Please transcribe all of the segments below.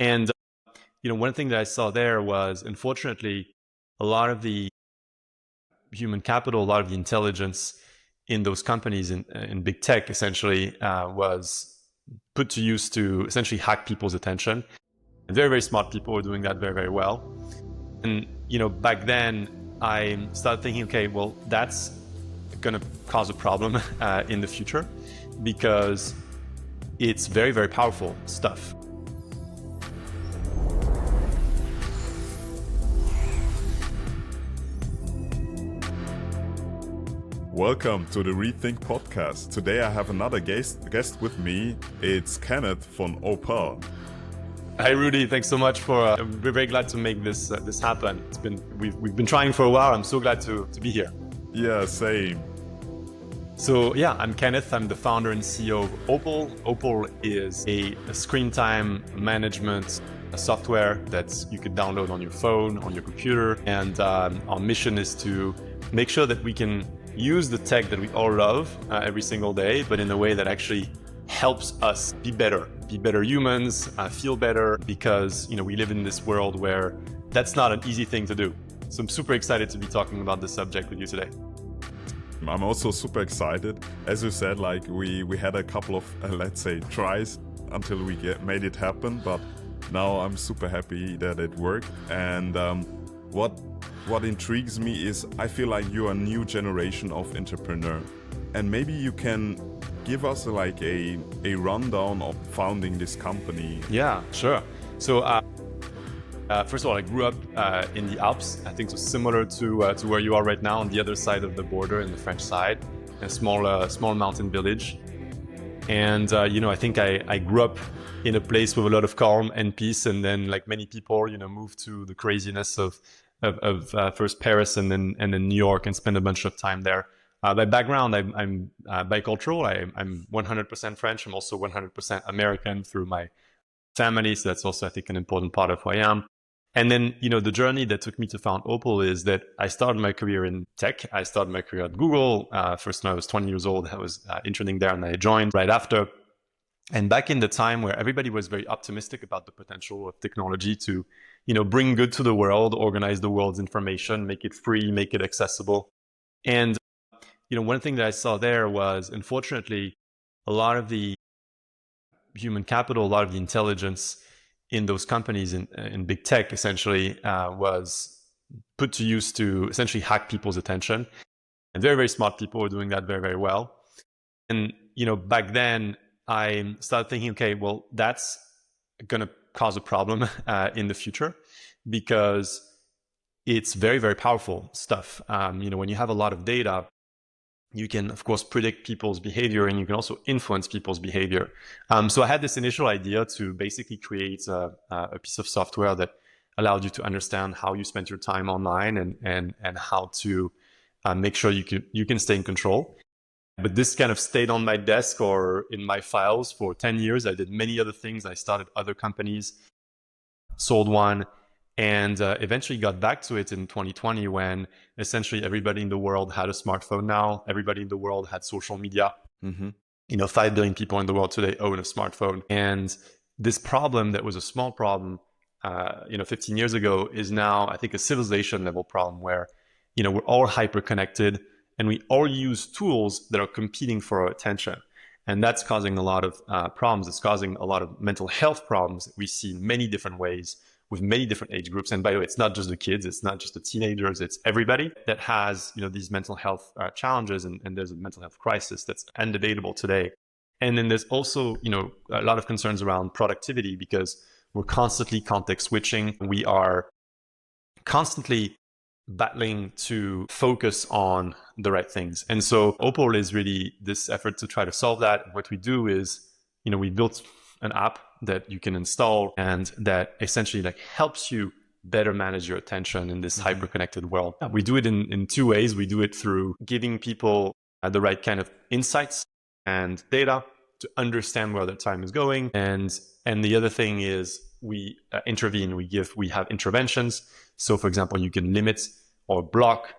And, one thing that I saw there was, unfortunately, a lot of the human capital, a lot of the intelligence in those companies in big tech essentially was put to use to essentially hack people's attention. And very, very smart people were doing that very, very well. And, back then I started thinking, okay, well, that's going to cause a problem in the future because it's very, very powerful stuff. Welcome to the Rethink podcast. Today I have another guest with me. It's Kenneth from Opal. Hi Rudy, thanks so much for. We're very glad to make this happen. We've been trying for a while. I'm so glad to be here. Yeah, same. So yeah, I'm Kenneth. I'm the founder and CEO of Opal. Opal is a screen time management software that you could download on your phone, on your computer. And our mission is to make sure that we can use the tech that we all love every single day, but in a way that actually helps us be better humans, feel better, because we live in this world where that's not an easy thing to do. So I'm super excited to be talking about this subject with you today. I'm also super excited. As you said, like we had a couple of let's say tries until we made it happen, but now I'm super happy that it worked. And what intrigues me is I feel like you're a new generation of entrepreneur, and maybe you can give us like a rundown of founding this company. Yeah, sure. So first of all, I grew up in the Alps. I think so, similar to where you are right now, on the other side of the border, in the French side, a small mountain village. And I think I grew up in a place with a lot of calm and peace, and then, like many people, moved to the craziness of first Paris and then New York, and spent a bunch of time there. By background, I'm bicultural. I'm 100% French. I'm also 100% American through my family. So that's also, I think, an important part of who I am. And then, the journey that took me to found Opal is that I started my career in tech. I started my career at Google. First, when I was 20 years old, I was interning there, and I joined right after. And back in the time where everybody was very optimistic about the potential of technology to, bring good to the world, organize the world's information, make it free, make it accessible. And one thing that I saw there was, unfortunately, a lot of the human capital, a lot of the intelligence in those companies in big tech essentially was put to use to essentially hack people's attention. And very, very smart people were doing that very, very well. And, back then I started thinking, okay, well, that's going to cause a problem in the future because it's very, very powerful stuff. When you have a lot of data, you can, of course, predict people's behavior, and you can also influence people's behavior. So I had this initial idea to basically create a piece of software that allowed you to understand how you spent your time online and how to make sure you can stay in control. But this kind of stayed on my desk or in my files for 10 years. I did many other things. I started other companies, sold one, and eventually got back to it in 2020 when essentially everybody in the world had a smartphone now. Everybody in the world had social media. 5 billion people in the world today own a smartphone. And this problem that was a small problem, 15 years ago is now, I think, a civilization level problem where, we're all hyper connected and we all use tools that are competing for our attention. And that's causing a lot of problems. It's causing a lot of mental health problems that we see in many different ways, with many different age groups. And by the way, it's not just the kids, it's not just the teenagers, it's everybody that has, these mental health challenges, and there's a mental health crisis that's undebatable today. And then there's also, a lot of concerns around productivity because we're constantly context switching. We are constantly battling to focus on the right things. And so Opal is really this effort to try to solve that. What we do is, we built an app that you can install and that essentially helps you better manage your attention in this hyper-connected world. We do it in 2 ways. We do it through giving people the right kind of insights and data to understand where their time is going. And the other thing is we intervene. We have interventions. So for example, you can limit or block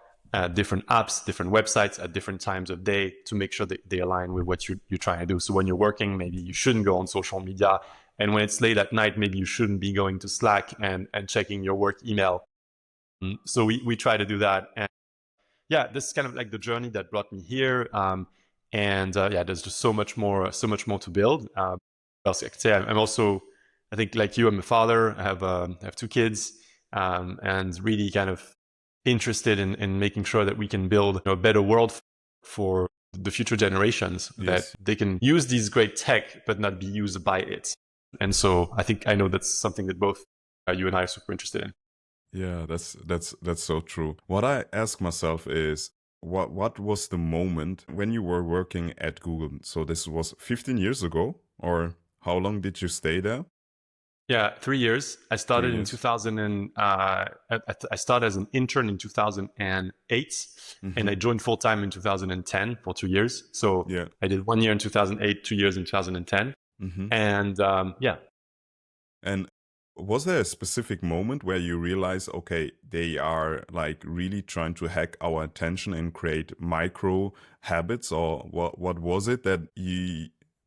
different apps, different websites at different times of day to make sure that they align with what you're trying to do. So when you're working, maybe you shouldn't go on social media And when it's late at night, maybe you shouldn't be going to Slack and checking your work email. So we try to do that. And yeah, this is kind of like the journey that brought me here. There's just so much more to build. What else I could say? I'm also, I think like you, I'm a father. I have 2 kids, and really kind of interested in making sure that we can build a better world for the future generations, that they can use these great tech, but not be used by it. And so I know that's something that both you and I are super interested in. Yeah, that's so true. What I ask myself is, what was the moment when you were working at Google? So this was 15 years ago, or how long did you stay there? Yeah, 3 years. I started in 2000 I started as an intern in 2008, and I joined full time in 2010 for 2 years. So I did 1 year in 2008, 2 years in 2010, and And was there a specific moment where you realize, okay, they are like really trying to hack our attention and create micro habits, or what was it that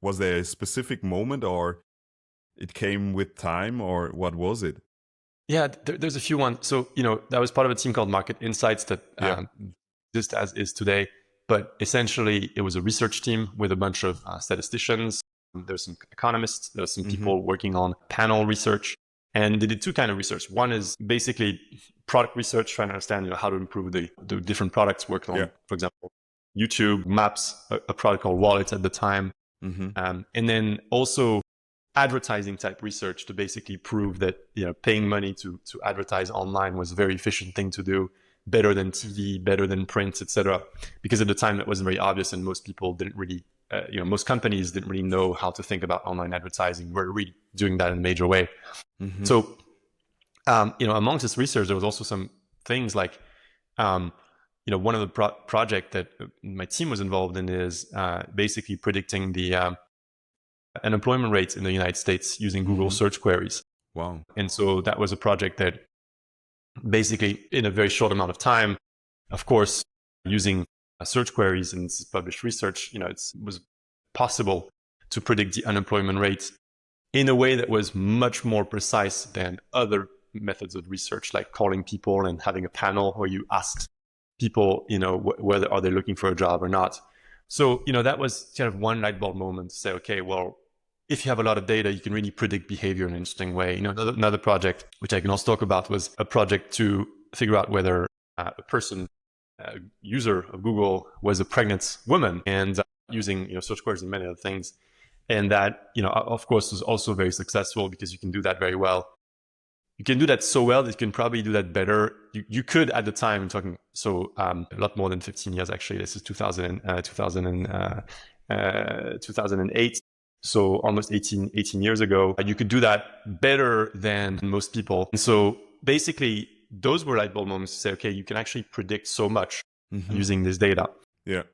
was there a specific moment, or it came with time, or what was it? Yeah, there's a few ones. So, that was part of a team called Market Insights that just as is today. But essentially, it was a research team with a bunch of statisticians. There's some economists. There's some people working on panel research. And they did 2 kinds of research. One is basically product research, trying to understand how to improve the different products worked on. For example, YouTube, Maps, a product called Wallet at the time. And then also advertising type research to basically prove that paying money to advertise online was a very efficient thing to do, better than TV, better than print, etc. Because at the time that wasn't very obvious, and most people didn't really, most companies didn't really know how to think about online advertising. We're really doing that in a major way. So, amongst this research, there was also some things like, one of the project that my team was involved in is basically predicting the unemployment rates in the United States using Google search queries. Wow. And so that was a project that basically in a very short amount of time, of course, using search queries and published research, it was possible to predict the unemployment rate in a way that was much more precise than other methods of research, like calling people and having a panel where you asked people, whether are they looking for a job or not. So, that was kind of one light bulb moment to say, okay, well, if you have a lot of data, you can really predict behavior in an interesting way. Another project, which I can also talk about, was a project to figure out whether a person, a user of Google, was a pregnant woman, and using search queries and many other things. And that, of course, was also very successful because you can do that very well. You can do that so well that you can probably do that better. You could at the time, talking a lot more than 15 years actually. This is 2008. So almost 18 years ago, you could do that better than most people. And so basically, those were light bulb moments to say, okay, you can actually predict so much using this data. Yeah.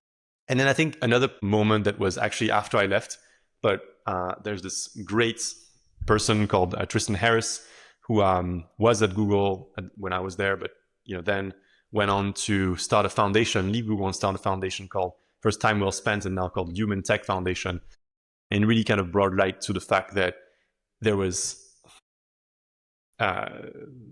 And then I think another moment that was actually after I left, but there's this great person called Tristan Harris, who was at Google when I was there, but then went on to start a foundation, leave Google and start a foundation called First Time Well Spent, and now called Human Tech Foundation, and really kind of brought light to the fact that there was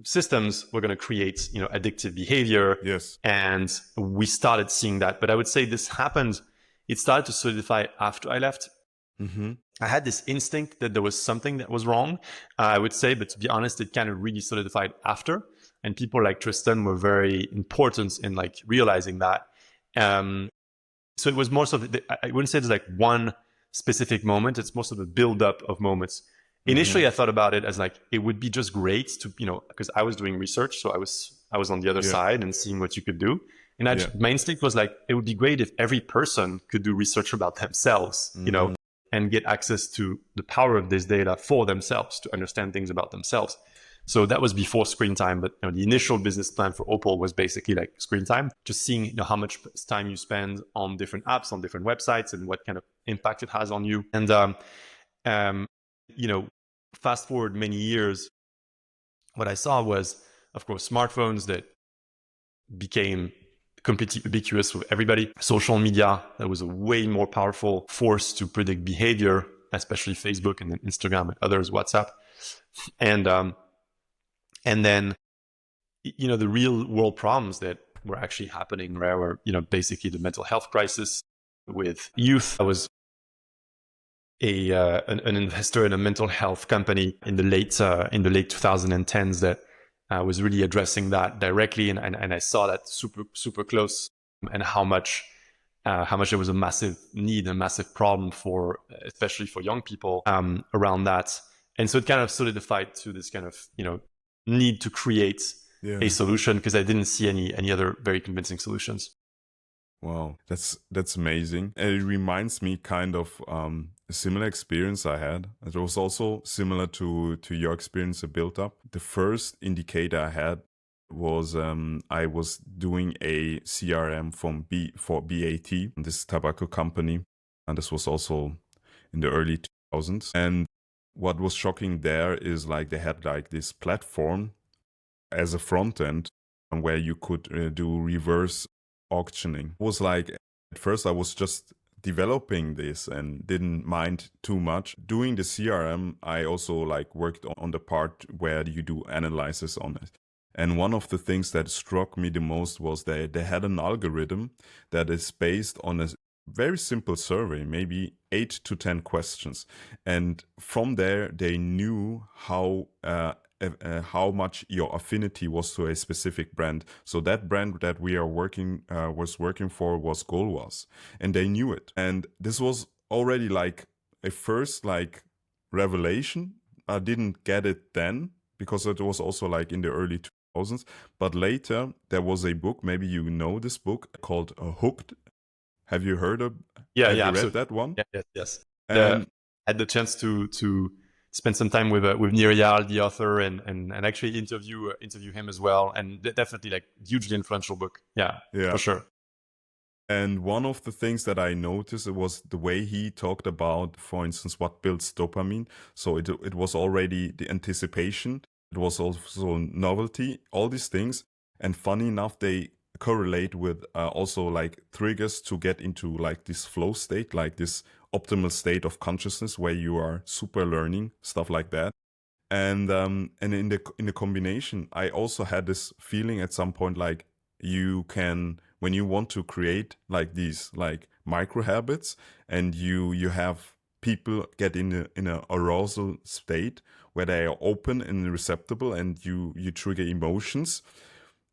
systems were going to create addictive behavior. Yes. And we started seeing that. But I would say this happened, it started to solidify after I left. I had this instinct that there was something that was wrong, I would say, but to be honest, it kind of really solidified after. And people like Tristan were very important in like realizing that. So it was more sort of, I wouldn't say there's like one specific moment. It's more sort of a build-up of moments. Initially, I thought about it as like, it would be just great to, because I was doing research. So I was on the other side and seeing what you could do. And my instinct was like, it would be great if every person could do research about themselves, and get access to the power of this data for themselves to understand things about themselves. So that was before screen time, but the initial business plan for Opal was basically like screen time, just seeing how much time you spend on different apps, on different websites, and what kind of impact it has on you. And fast forward many years, what I saw was, of course, smartphones that became completely ubiquitous with everybody. Social media, that was a way more powerful force to predict behavior especially Facebook and then Instagram and others, WhatsApp. And then, the real world problems that were actually happening, right, were, basically the mental health crisis with youth. I was an investor in a mental health company in the late 2010s that was really addressing that directly, and I saw that super close, and how much there was a massive need, a massive problem for, especially for young people, around that. And so it kind of solidified to this kind of need to create a solution, because I didn't see any other very convincing solutions. Wow, that's amazing. And it reminds me kind of a similar experience I had. It was also similar to your experience of built up. The first indicator I had was I was doing a CRM for BAT, this tobacco company, and this was also in the early 2000s. And what was shocking there is like they had like this platform as a front end where you could do reverse auctioning. It was like, at first I was just developing this and didn't mind too much. Doing the CRM, I also like worked on the part where you do analysis on it. And one of the things that struck me the most was they had an algorithm that is based on a very simple survey, maybe 8 to 10 questions. And from there, they knew how much your affinity was to a specific brand. So that brand that we are working for was Gauloise, and they knew it. And this was already like a first like revelation. I didn't get it then because it was also like in the early 2000s. But later there was a book, maybe you know this book, called Hooked. Have you heard of? Yeah, have you absolutely. read that one? Yes. And I had the chance to spend some time with Nirial, the author, and actually interview him as well. And definitely like hugely influential book. Yeah, for sure. And one of the things that I noticed, it was the way he talked about, for instance, what builds dopamine. So it was already the anticipation. It was also novelty, all these things. And funny enough, they correlate with also like triggers to get into like this flow state, like this optimal state of consciousness where you are super learning, stuff like that. And in the combination, I also had this feeling at some point, like you can, when you want to create like these like micro habits, and you have people get in a arousal state where they are open and receptible, and you trigger emotions,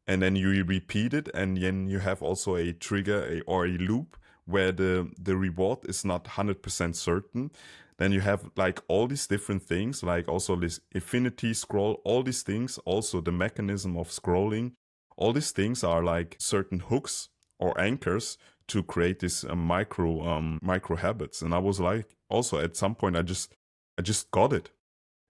and then you repeat it, and then you have also a trigger or a loop where the reward is not 100% certain. Then you have like all these different things, like also this affinity scroll, all these things, also the mechanism of scrolling. All these things are like certain hooks or anchors to create this micro habits. And I was like, also at some point, I just got it.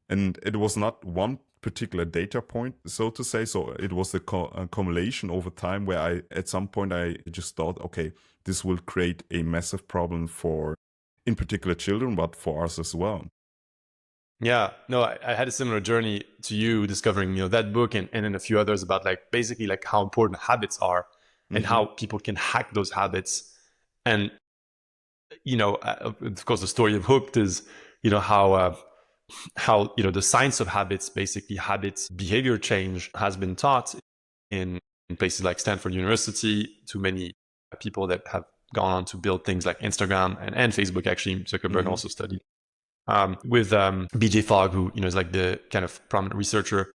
And it was not one particular data point, so to say. So it was a accumulation over time where at some point I just thought, okay, this will create a massive problem for, in particular, children, but for us as well. Yeah, no, I had a similar journey to you, discovering that book and then a few others about like basically like how important habits are and how people can hack those habits. And of course, the story of Hooked is how the science of habits, basically habits behavior change, has been taught in places like Stanford University to many people that have gone on to build things like Instagram and Facebook. Actually, Zuckerberg also studied with BJ Fogg, who is like the kind of prominent researcher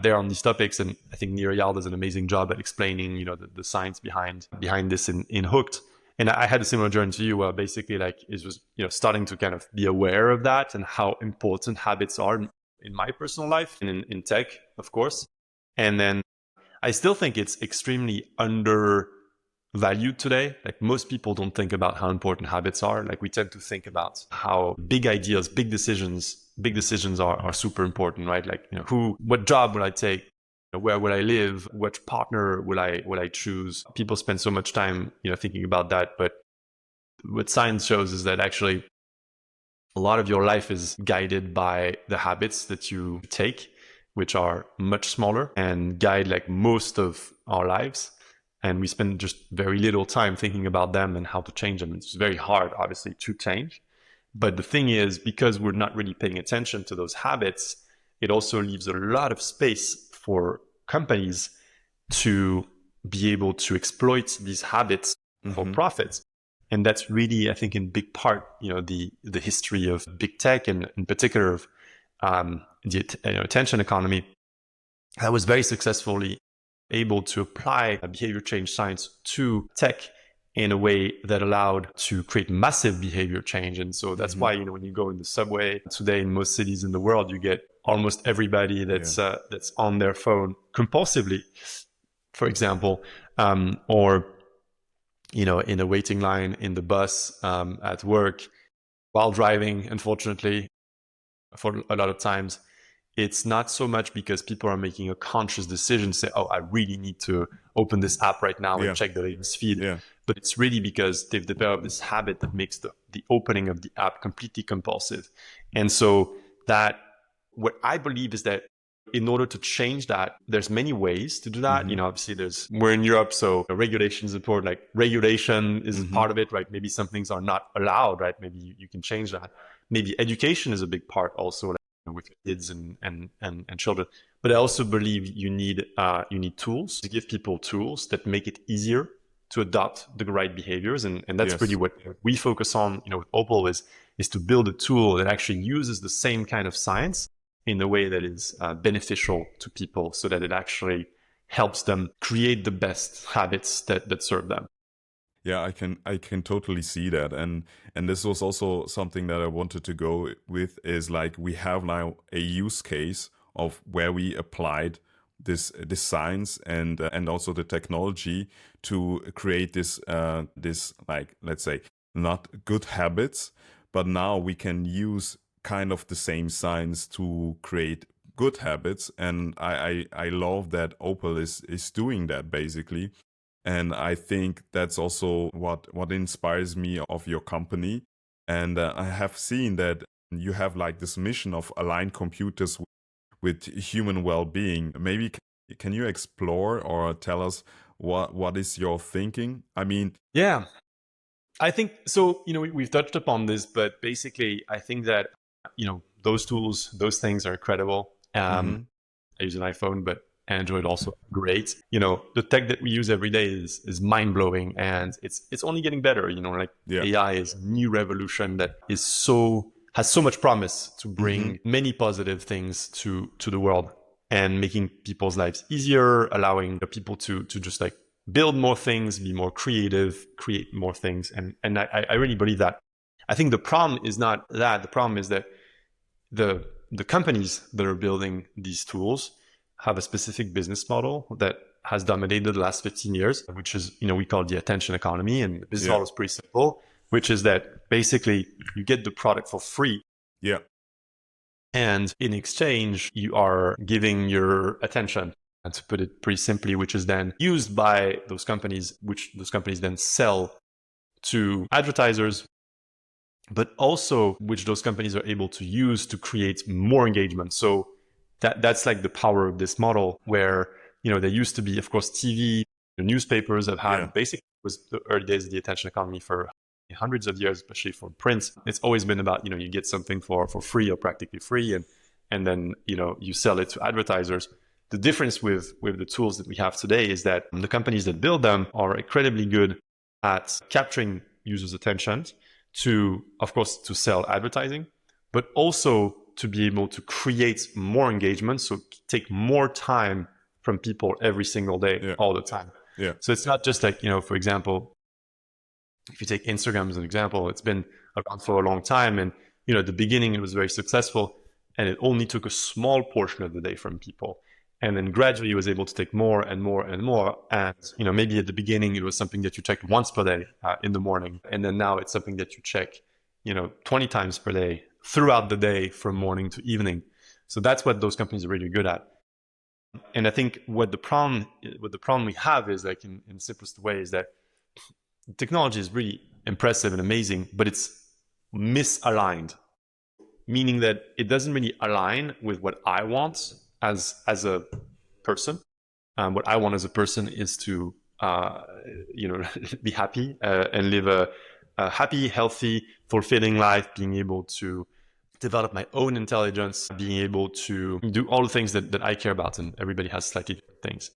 there on these topics. And I think Nirial does an amazing job at explaining the science behind this in Hooked. And I had a similar journey to you, where basically like it was starting to kind of be aware of that and how important habits are in my personal life and in tech, of course. And then I still think it's extremely undervalued today. Like most people don't think about how important habits are. Like we tend to think about how big ideas, big decisions are super important, right? Like what job will I take? Where will I live? What partner will I choose? People spend so much time, thinking about that. But what science shows is that actually a lot of your life is guided by the habits that you take, which are much smaller and guide like most of our lives. And we spend just very little time thinking about them and how to change them. It's very hard, obviously, to change. But the thing is, because we're not really paying attention to those habits, it also leaves a lot of space for companies to be able to exploit these habits for profits. And that's really, I think, in big part, the history of big tech, and in particular of the attention economy, that was very successfully able to apply behavior change science to tech in a way that allowed to create massive behavior change. And so that's why, when you go in the subway today in most cities in the world, you get almost everybody that's on their phone compulsively, for example, or in a waiting line in the bus, at work, while driving. Unfortunately, for a lot of times, it's not so much because people are making a conscious decision, say, oh, I really need to open this app right now and check the latest feed. But it's really because they've developed this habit that makes the opening of the app completely compulsive. And so that, what I believe is that in order to change that, there's many ways to do that. Obviously we're in Europe, so regulation is important. Like regulation is part of it, right? Maybe some things are not allowed, right? Maybe you can change that. Maybe education is a big part also, like, with kids and children. But I also believe you need tools, to give people tools that make it easier to adopt the right behaviors. And that's really what we focus on, with Opal, is to build a tool that actually uses the same kind of science in a way that is beneficial to people, so that it actually helps them create the best habits that serve them. Yeah, I can totally see that. And this was also something that I wanted to go with, is like, we have now a use case of where we applied this science and also the technology to create this like, let's say, not good habits, but now we can use kind of the same science to create good habits. And I love that Opal is doing that, basically. And I think that's also what inspires me of your company. And I have seen that you have like this mission of align computers with human well-being. Maybe can you explore or tell us what is your thinking? I mean, yeah, I think so. We've touched upon this, but basically, I think that those tools, those things are incredible. I use an iPhone, but Android also great. The tech that we use every day is mind blowing, and it's only getting better. AI is a new revolution that has so much promise to bring many positive things to the world, and making people's lives easier, allowing the people to just like build more things, be more creative, create more things. And I really believe that. I think the problem is not that. The problem is that the companies that are building these tools have a specific business model that has dominated the last 15 years, which is, we call the attention economy. And the business model is pretty simple, which is that basically you get the product for free. Yeah. And in exchange, you are giving your attention, and to put it pretty simply, which is then used by those companies, which those companies then sell to advertisers, but also which those companies are able to use to create more engagement. So that's like the power of this model, where, there used to be, of course, TV, the newspapers have had basically, was the early days of the attention economy for hundreds of years, especially for print. It's always been about, you get something for free or practically free, and then, you sell it to advertisers. The difference with the tools that we have today is that the companies that build them are incredibly good at capturing users' attention to, of course, to sell advertising, but also to be able to create more engagement. So take more time from people every single day, all the time. Yeah. So it's not just like, for example, if you take Instagram as an example, it's been around for a long time. And, at the beginning, it was very successful, and it only took a small portion of the day from people. And then gradually it was able to take more and more and more. And, maybe at the beginning it was something that you checked once per day in the morning. And then now it's something that you check, 20 times per day throughout the day from morning to evening. So that's what those companies are really good at. And I think what the problem we have is, like, in the simplest way, is that technology is really impressive and amazing, but it's misaligned, meaning that it doesn't really align with what I want as a person. What I want as a person is to, be happy and live a happy, healthy, fulfilling life, being able to develop my own intelligence, being able to do all the things that I care about, and everybody has slightly different things.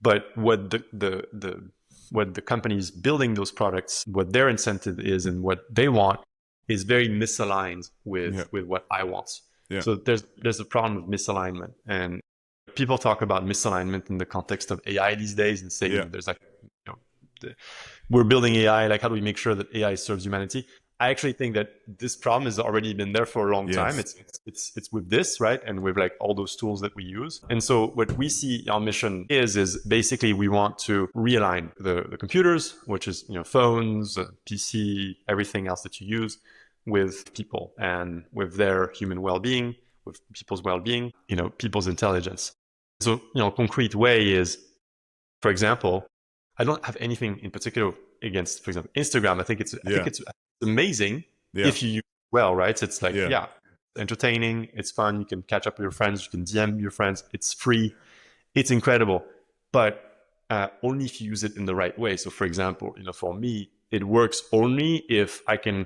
But what what the companies building those products, what their incentive is and what they want is very misaligned with what I want. Yeah. So there's a problem of misalignment, and people talk about misalignment in the context of AI these days and say, there's like, we're building AI, like how do we make sure that AI serves humanity? I actually think that this problem has already been there for a long time. It's with this, right? And with like all those tools that we use. And so what we see our mission is basically we want to realign the computers, which is, phones, PC, everything else that you use, with people and with their human well-being, with people's well-being, people's intelligence. So, concrete way is, for example, I don't have anything in particular against, for example, Instagram. I think it's amazing if you use it well, right? It's like, entertaining, it's fun. You can catch up with your friends. You can DM your friends. It's free. It's incredible. But only if you use it in the right way. So for example, for me, it works only if I can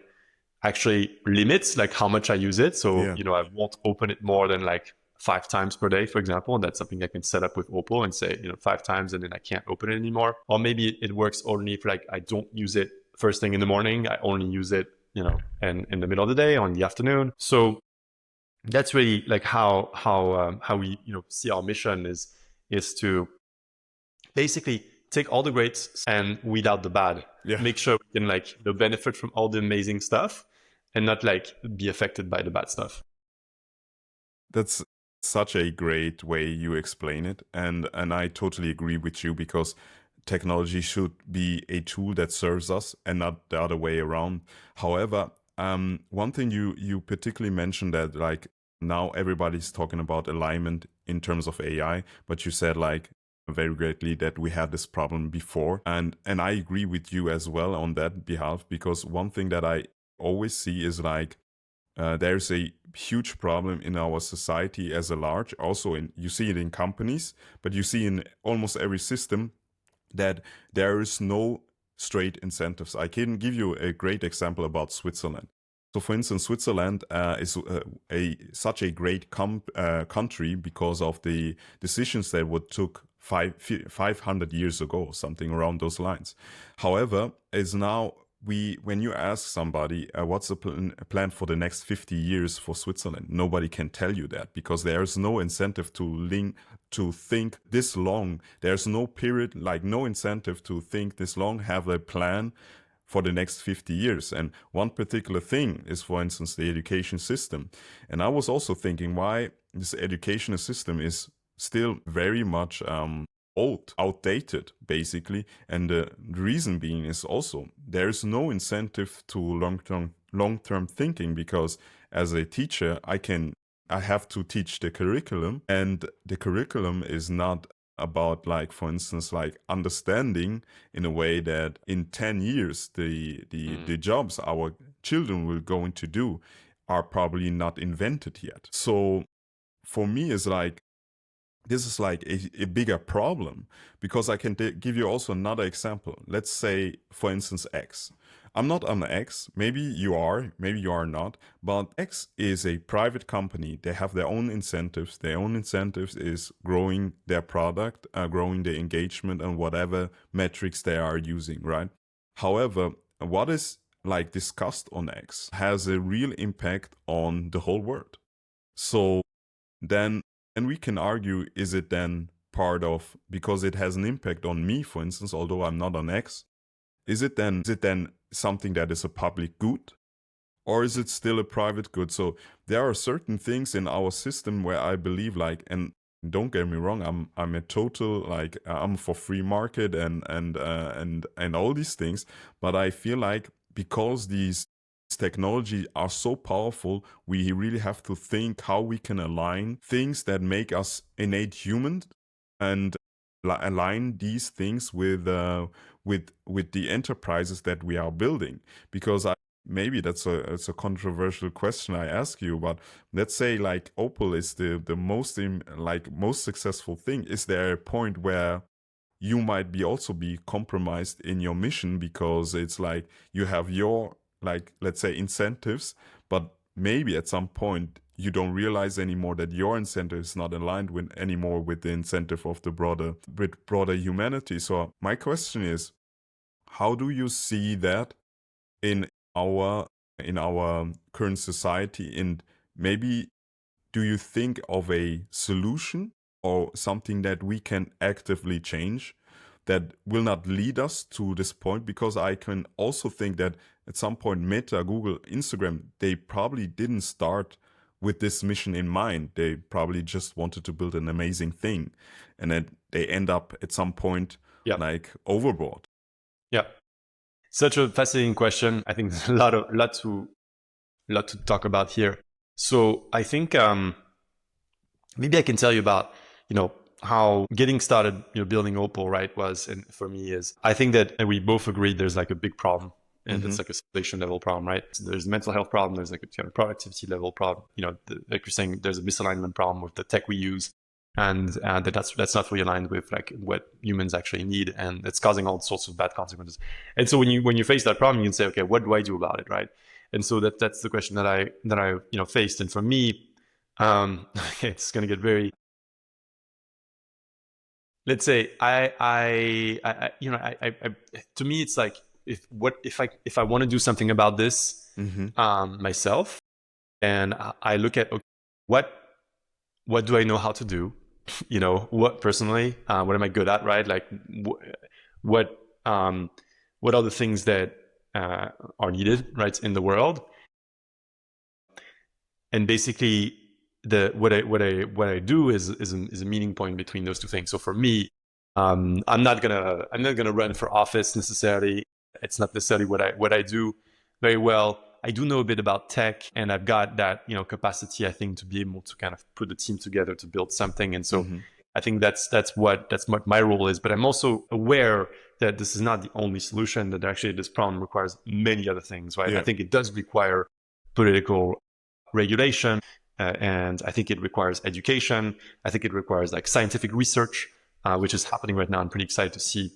actually limit like how much I use it. So, I won't open it more than like 5 times per day, for example. And that's something I can set up with Opal and say, 5 times and then I can't open it anymore. Or maybe it works only if like I don't use it first thing in the morning. I only use it, and in the middle of the day or in the afternoon. So that's really like how we, see our mission is to basically take all the great and weed out the bad. Make sure we can like benefit from all the amazing stuff and not like be affected by the bad stuff. That's such a great way you explain it, and I totally agree with you, because technology should be a tool that serves us and not the other way around. However, one thing you particularly mentioned, that like now everybody's talking about alignment in terms of AI, but you said like very greatly that we had this problem before, and I agree with you as well on that behalf, because one thing that I always see is like there's a huge problem in our society as a large. Also, you see it in companies, but you see in almost every system that there is no straight incentives. I can give you a great example about Switzerland. So, for instance, Switzerland is such a great country because of the decisions that were took 500 years ago, something around those lines. However, is now when you ask somebody what's the plan for the next 50 years for Switzerland, nobody can tell you that, because there's no incentive to think this long. There's no period, like no incentive to think this long, have a plan for the next 50 years. And one particular thing is, for instance, the education system. And I was also thinking why this education system is still very much outdated, basically. And the reason being is also there's no incentive to long-term thinking, because as a teacher, I have to teach the curriculum, and the curriculum is not about, like, for instance, like understanding in a way that in 10 years the jobs our children will go into do are probably not invented yet. So for me, it's like this is like a bigger problem, because I can give you also another example. Let's say, for instance, X. I'm not on X. Maybe you are not. But X is a private company. They have their own incentives. Their own incentives is growing their product, growing the engagement, and whatever metrics they are using, right? However, what is like discussed on X has a real impact on the whole world. So then, and we can argue, is it then part of, because it has an impact on me, for instance, although I'm not on X, is it then something that is a public good, or is it still a private good? So there are certain things in our system where I believe, like, and don't get me wrong, I'm a total, like, I'm for free market and all these things, but I feel like because these technology are so powerful, we really have to think how we can align things that make us innate human, and align these things with the enterprises that we are building. Because maybe it's a controversial question I ask you, but let's say like Opal is the most successful thing. Is there a point where you might also be compromised in your mission, because it's like you have your like, let's say, incentives, but maybe at some point you don't realize anymore that your incentive is not aligned with anymore with the incentive of the broader humanity. So my question is, how do you see that in our current society, and maybe do you think of a solution or something that we can actively change that will not lead us to this point? Because I can also think that at some point Meta, Google, Instagram, they probably didn't start with this mission in mind. They probably just wanted to build an amazing thing, and then they end up at some point like overboard. Yeah. Such a fascinating question. I think there's a lot to talk about here. So I think maybe I can tell you about, how getting started, building Opal, right, was, and for me is, I think that we both agreed there's like a big problem, and it's like a civilization level problem, right? So there's a mental health problem, there's like a kind of productivity level problem, like you're saying, there's a misalignment problem with the tech we use, and that's not really aligned with like what humans actually need, and it's causing all sorts of bad consequences. And so when you face that problem, you can say, okay, what do I do about it, right? And so that's the question that I faced. And for me, it's going to get very, let's say, I to me, it's like, if I want to do something about this myself, and I look at, okay, what do I know how to do? What personally, what am I good at, right? Like what are the things that are needed, right, in the world? And basically, what I do is a meeting point between those two things. So for me, I'm not gonna run for office necessarily. It's not necessarily what I do very well. I do know a bit about tech, and I've got that capacity, I think, to be able to kind of put the team together to build something. And so I think that's what my role is. But I'm also aware that this is not the only solution. That actually this problem requires many other things, right? I think it does require political regulation, and I think it requires education. I think it requires like scientific research, which is happening right now. I'm pretty excited to see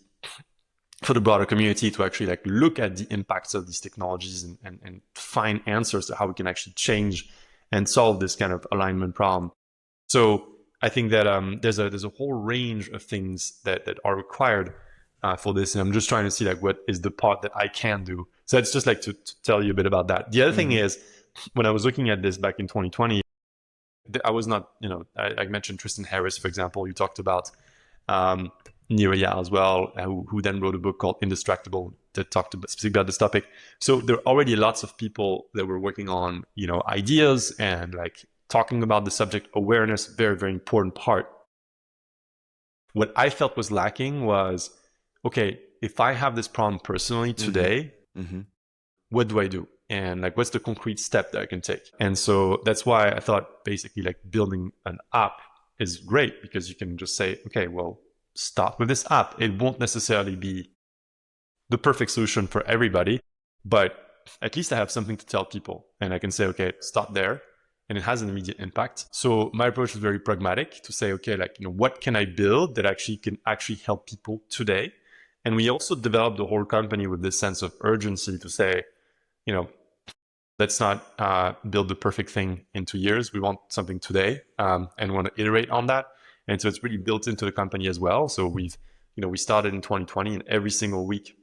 for the broader community to actually like look at the impacts of these technologies and find answers to how we can actually change and solve this kind of alignment problem. So I think that there's a whole range of things that are required for this, and I'm just trying to see like what is the part that I can do. So it's just like to tell you a bit about that. The other thing is, when I was looking at this back in 2020, I was not, I mentioned Tristan Harris, for example. You talked about Niraya as well, who then wrote a book called Indistractable that talked specifically about this topic. So there are already lots of people that were working on, ideas and like talking about the subject. Awareness, very, very important part. What I felt was lacking was, okay, if I have this problem personally today, what do I do? And like, what's the concrete step that I can take? And so that's why I thought basically like building an app is great, because you can just say, okay, well, start with this app. It won't necessarily be the perfect solution for everybody, but at least I have something to tell people, and I can say, okay, start there, and it has an immediate impact. So my approach is very pragmatic to say, okay, like, what can I build that actually can help people today? And we also developed the whole company with this sense of urgency to say, let's not build the perfect thing in 2 years. We want something today, and want to iterate on that. And so it's really built into the company as well. So we started in 2020, and every single week,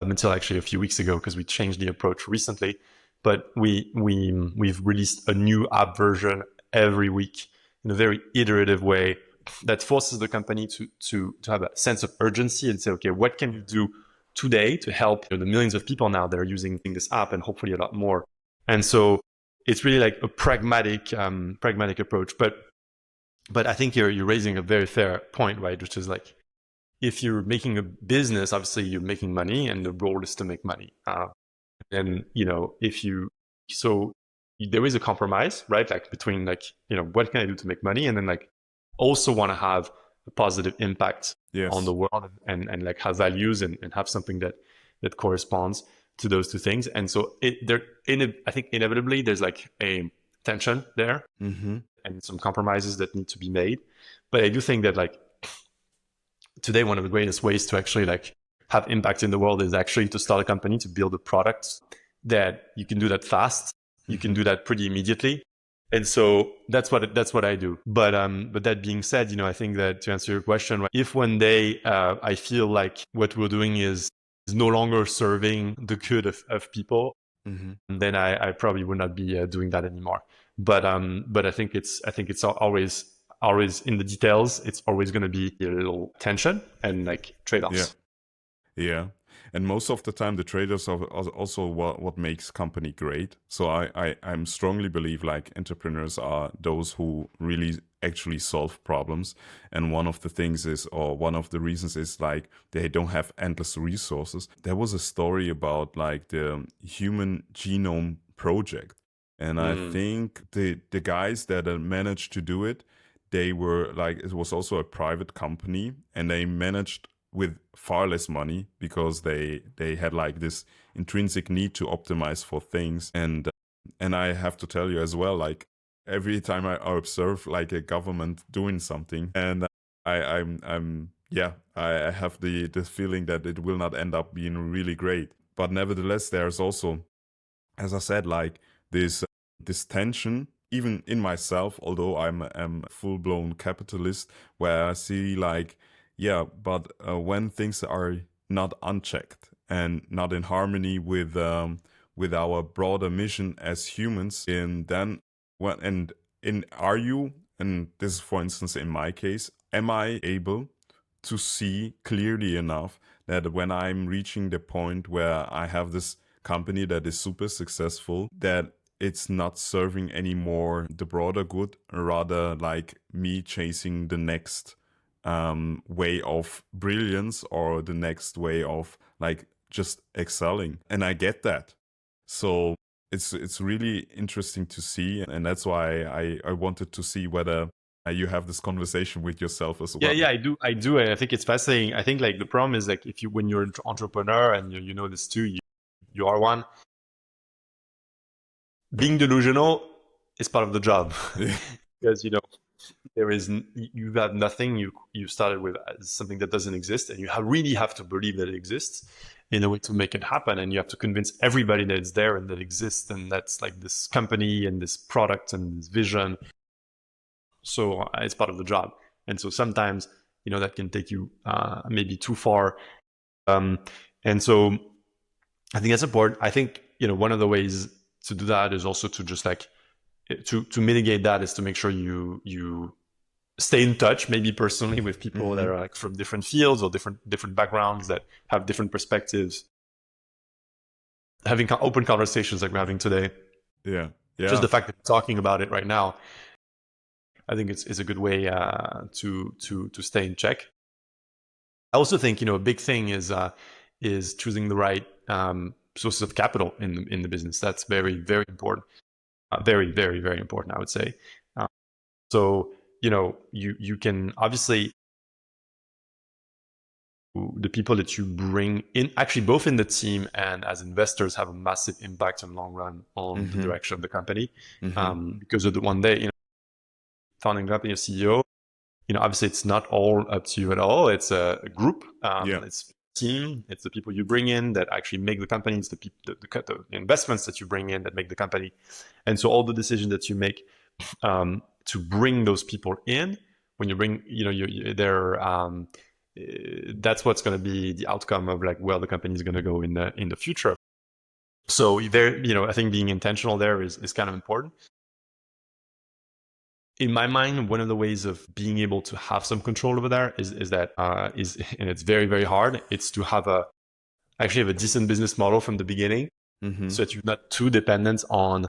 until actually a few weeks ago, because we changed the approach recently, but we've released a new app version every week in a very iterative way that forces the company to have a sense of urgency and say, okay, what can you do today to help the millions of people now that are using this app, and hopefully a lot more. And so it's really like a pragmatic approach. But I think you're raising a very fair point, right? Which is like, if you're making a business, obviously you're making money, and the role is to make money. And there is a compromise, right? Like between like, what can I do to make money, and then like also want to have a positive impact on the world, and like have values and have something that corresponds to those two things. And so I think inevitably there's like a tension there, and some compromises that need to be made. But I do think that like today, one of the greatest ways to actually like have impact in the world is actually to start a company, to build a product that you can do that fast. You can do that pretty immediately. And so that's what I do. But that being said, I think that to answer your question, if one day I feel like what we're doing is no longer serving the good of people, then I probably would not be doing that anymore. But I think it's always in the details. It's always going to be a little tension and like trade-offs. Yeah. And most of the time, the traders are also what makes company great. So I'm strongly believe like entrepreneurs are those who really actually solve problems. And one of the things is, or one of the reasons is like they don't have endless resources. There was a story about like the Human Genome Project. And I think the guys that managed to do it, they were like, it was also a private company, and they managed with far less money because they had like this intrinsic need to optimize for things. And I have to tell you as well, like every time I observe like a government doing something, and I have the feeling that it will not end up being really great. But nevertheless, there's also, as I said, like this tension even in myself, although I'm a full-blown capitalist, where I see like, yeah, but when things are not unchecked and not in harmony with our broader mission as humans, are you, and this is for instance in my case, am I able to see clearly enough that when I'm reaching the point where I have this company that is super successful, that it's not serving anymore the broader good, rather like me chasing the next way of brilliance or the next way of like just excelling. And I get that. So it's really interesting to see, and that's why I wanted to see whether you have this conversation with yourself as well. Yeah, I do, and I think it's fascinating. I think like the problem is like when you're an entrepreneur, and you know this too, you are one. Being delusional is part of the job because you have nothing. You started with something that doesn't exist, and you really have to believe that it exists in a way to make it happen. And you have to convince everybody that it's there and that it exists, and that's like this company and this product and this vision. So it's part of the job. And so sometimes that can take you maybe too far. And so I think that's important. I think one of the ways to do that is also to just like to mitigate that is to make sure you stay in touch, maybe personally, with people that are like from different fields or different backgrounds that have different perspectives. Having open conversations like we're having today. Yeah. Just the fact that we're talking about it right now, I think it's a good way to stay in check. I also think a big thing is choosing the right sources of capital in the business. That's very, very important. Very, very, very important, I would say. So you can obviously, the people that you bring in, actually both in the team and as investors, have a massive impact in the long run on the direction of the company. Because of the one day, founding company, a CEO, obviously it's not all up to you at all. It's a group. It's a team. It's the people you bring in that actually make the company. It's the investments that you bring in that make the company. And so all the decisions that you make to bring those people in, when you bring, that's what's going to be the outcome of like where the company is going to go in the future. So there, I think being intentional there is kind of important. In my mind, one of the ways of being able to have some control over there is and it's very, very hard. It's to have a decent business model from the beginning, so that you're not too dependent on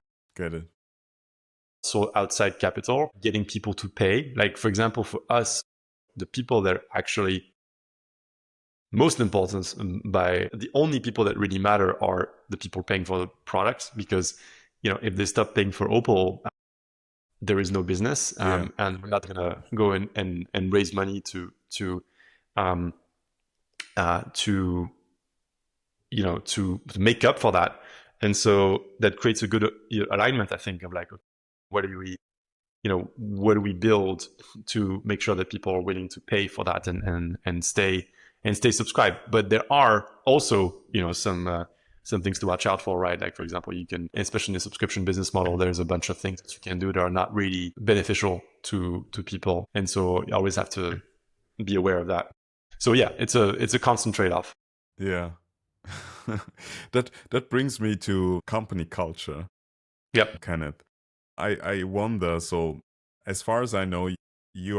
so outside capital, getting people to pay. Like for example, for us, the people that are actually most important, by the only people that really matter are the people paying for the products, because if they stop paying for Opal, there is no business, and we're not gonna go and raise money to make up for that. And so that creates a good alignment, I think, of like, what do we build to make sure that people are willing to pay for that and stay and stay subscribed. But there are also, some things to watch out for, right? Like, for example, you can, especially in the subscription business model, there's a bunch of things that you can do that are not really beneficial to people. And so you always have to be aware of that. So yeah, it's a constant trade-off. Yeah. That brings me to company culture. Yep. Kenneth. I wonder, so as far as I know, you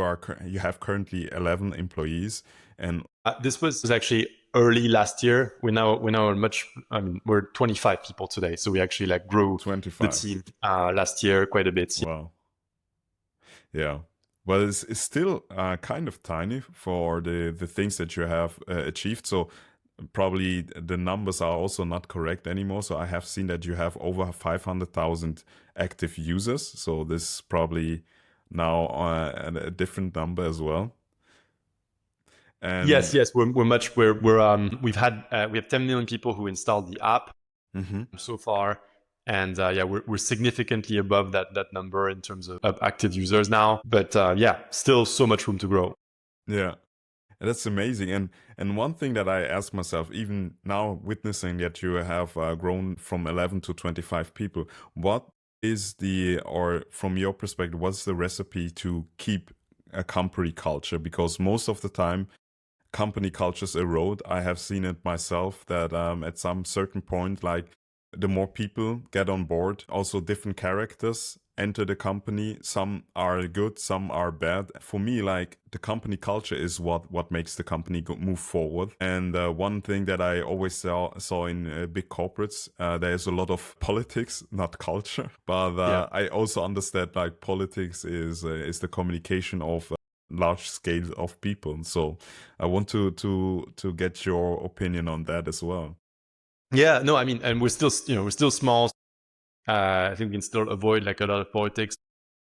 have currently 11 employees, and this was actually early last year. We're 25 people today. So we actually like grew 25. the team last year quite a bit. Wow. Yeah. Well, it's still kind of tiny for the things that you have achieved. So probably the numbers are also not correct anymore. So I have seen that you have over 500,000 active users. So this is probably now a different number as well. And yes, we have 10 million people who installed the app so far. And we're significantly above that number in terms of active users now. But still so much room to grow. Yeah. That's amazing. And one thing that I ask myself, even now witnessing that you have grown from 11 to 25 people, what is or from your perspective, what's the recipe to keep a company culture? Because most of the time, company cultures erode. I have seen it myself that at some certain point, like the more people get on board, also different characters enter the company. Some are good, some are bad. For me, like the company culture is what makes the company move forward. And one thing that I always saw in big corporates, there's a lot of politics, not culture. But I also understand like politics is the communication of large scale of people. So I want to get your opinion on that as well. Yeah, no, I mean, and we're still small. I think we can still avoid like a lot of politics.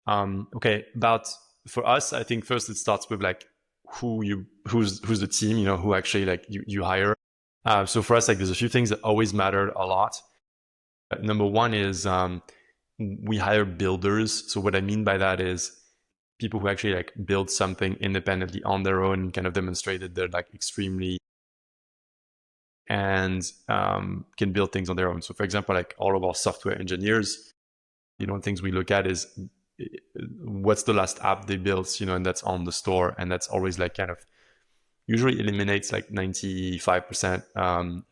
For us, I think first it starts with like who's the team, who actually like you hire. So for us, like there's a few things that always mattered a lot. Number one is we hire builders. So what I mean by that is people who actually like build something independently on their own, kind of demonstrated they're like extremely and can build things on their own. So for example, like all of our software engineers, things we look at is what's the last app they built, and that's on the store. And that's always like kind of usually eliminates like 95%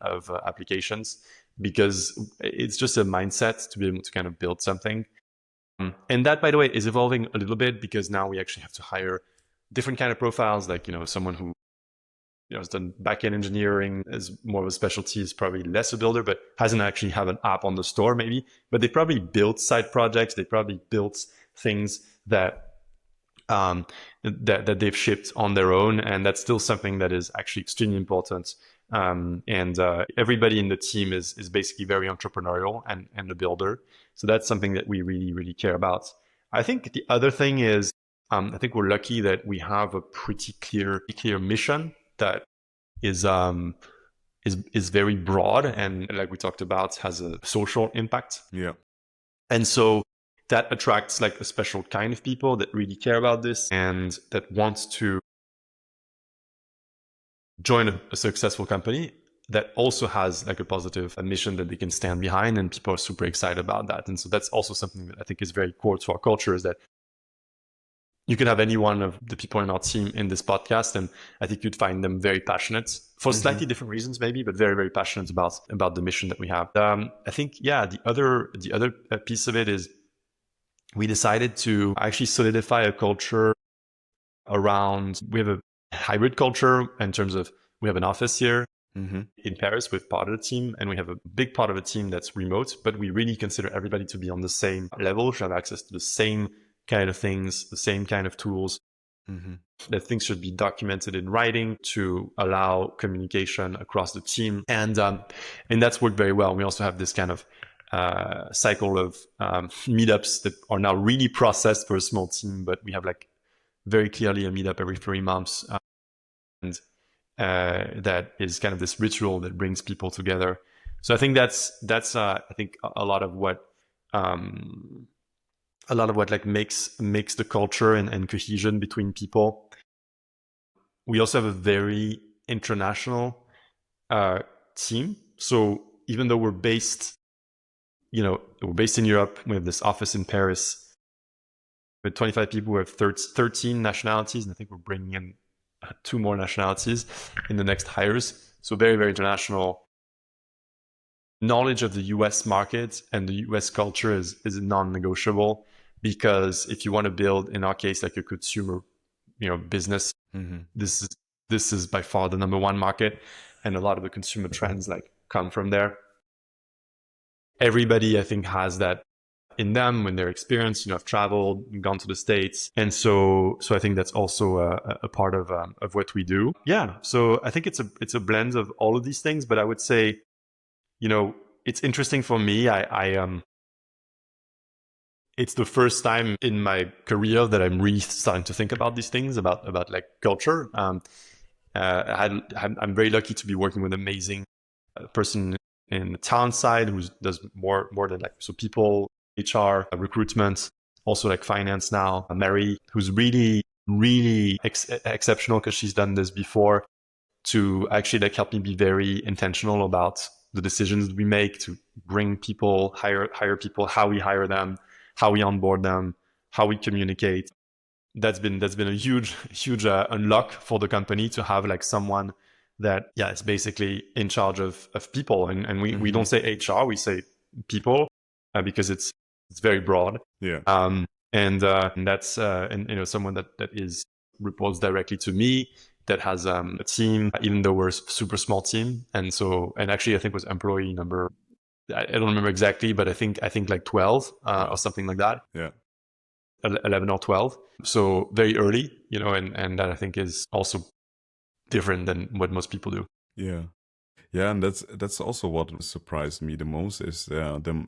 of applications, because it's just a mindset to be able to kind of build something. And that, by the way, is evolving a little bit, because now we actually have to hire different kind of profiles, like, someone who has done backend engineering as more of a specialty, is probably less a builder, but hasn't actually have an app on the store maybe. But they probably built side projects. They probably built things that that they've shipped on their own, and that's still something that is actually extremely important. Everybody in the team is basically very entrepreneurial and a builder. So that's something that we really, really care about. I think the other thing is, I think we're lucky that we have a pretty clear mission that is very broad, and like we talked about, has a social impact. Yeah. And so that attracts like a special kind of people that really care about this and that wants to join a successful company that also has like a positive mission that they can stand behind, and people are super excited about that. And so that's also something that I think is very core to our culture, is that you can have any one of the people in our team in this podcast, and I think you'd find them very passionate for slightly different reasons maybe, but very, very passionate about the mission that we have. I think, the other piece of it is we decided to actually solidify a culture around, we have a hybrid culture in terms of, we have an office here in Paris with part of the team, and we have a big part of the team that's remote, but we really consider everybody to be on the same level, should have access to the same kind of things, the same kind of tools. That things should be documented in writing to allow communication across the team, and that's worked very well. We also have this kind of cycle of meetups that are now really processed for a small team, but we have like very clearly a meetup every 3 months, and that is kind of this ritual that brings people together. So I think that's I think a lot of what like makes the culture and cohesion between people. We also have a very international team. So even though we're based in Europe, we have this office in Paris with 25 people. We have 13 nationalities, and I think we're bringing in 2 more nationalities in the next hires. So very, very international. Knowledge of the US market and the US culture is non-negotiable, because if you want to build, in our case, like a consumer, business, this is by far the number one market, and a lot of the consumer trends like come from there. Everybody, I think, has that in them when they're experienced, have traveled, gone to the States. And so I think that's also a part of what we do. Yeah. So I think it's a blend of all of these things, but I would say, it's interesting for me. It's the first time in my career that I'm really starting to think about these things, about like culture. I'm very lucky to be working with an amazing person in the talent side who does more than like, so people, HR, recruitment, also like finance now. Mary, who's really, really exceptional, because she's done this before, to actually like help me be very intentional about the decisions we make to bring people, hire people, how we hire them, how we onboard them, how we communicate. That's been a huge unlock for the company, to have like someone that is basically in charge of people, and we don't say HR, we say people, because it's very broad. And that's someone that is reports directly to me, that has a team, even though we're a super small team. And actually I think was employee number, I don't remember exactly, but I think like 12 or something like that. 11 or 12. So very early, and that I think is also different than what most people do. Yeah, and that's also what surprised me the most, is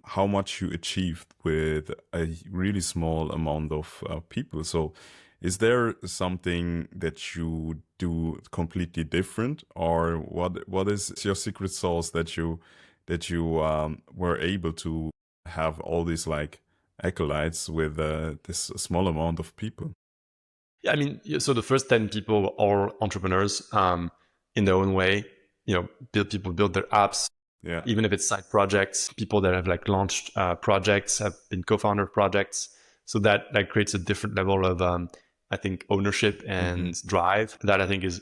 how much you achieved with a really small amount of people. So is there something that you do completely different, or what is your secret sauce that you were able to have all these like acolytes with this small amount of people? Yeah, I mean, so the first 10 people were all entrepreneurs in their own way. People build their apps. Yeah. Even if it's side projects, people that have like launched projects, have been co-founder of projects. So that like creates a different level of, I think, ownership and drive. That I think is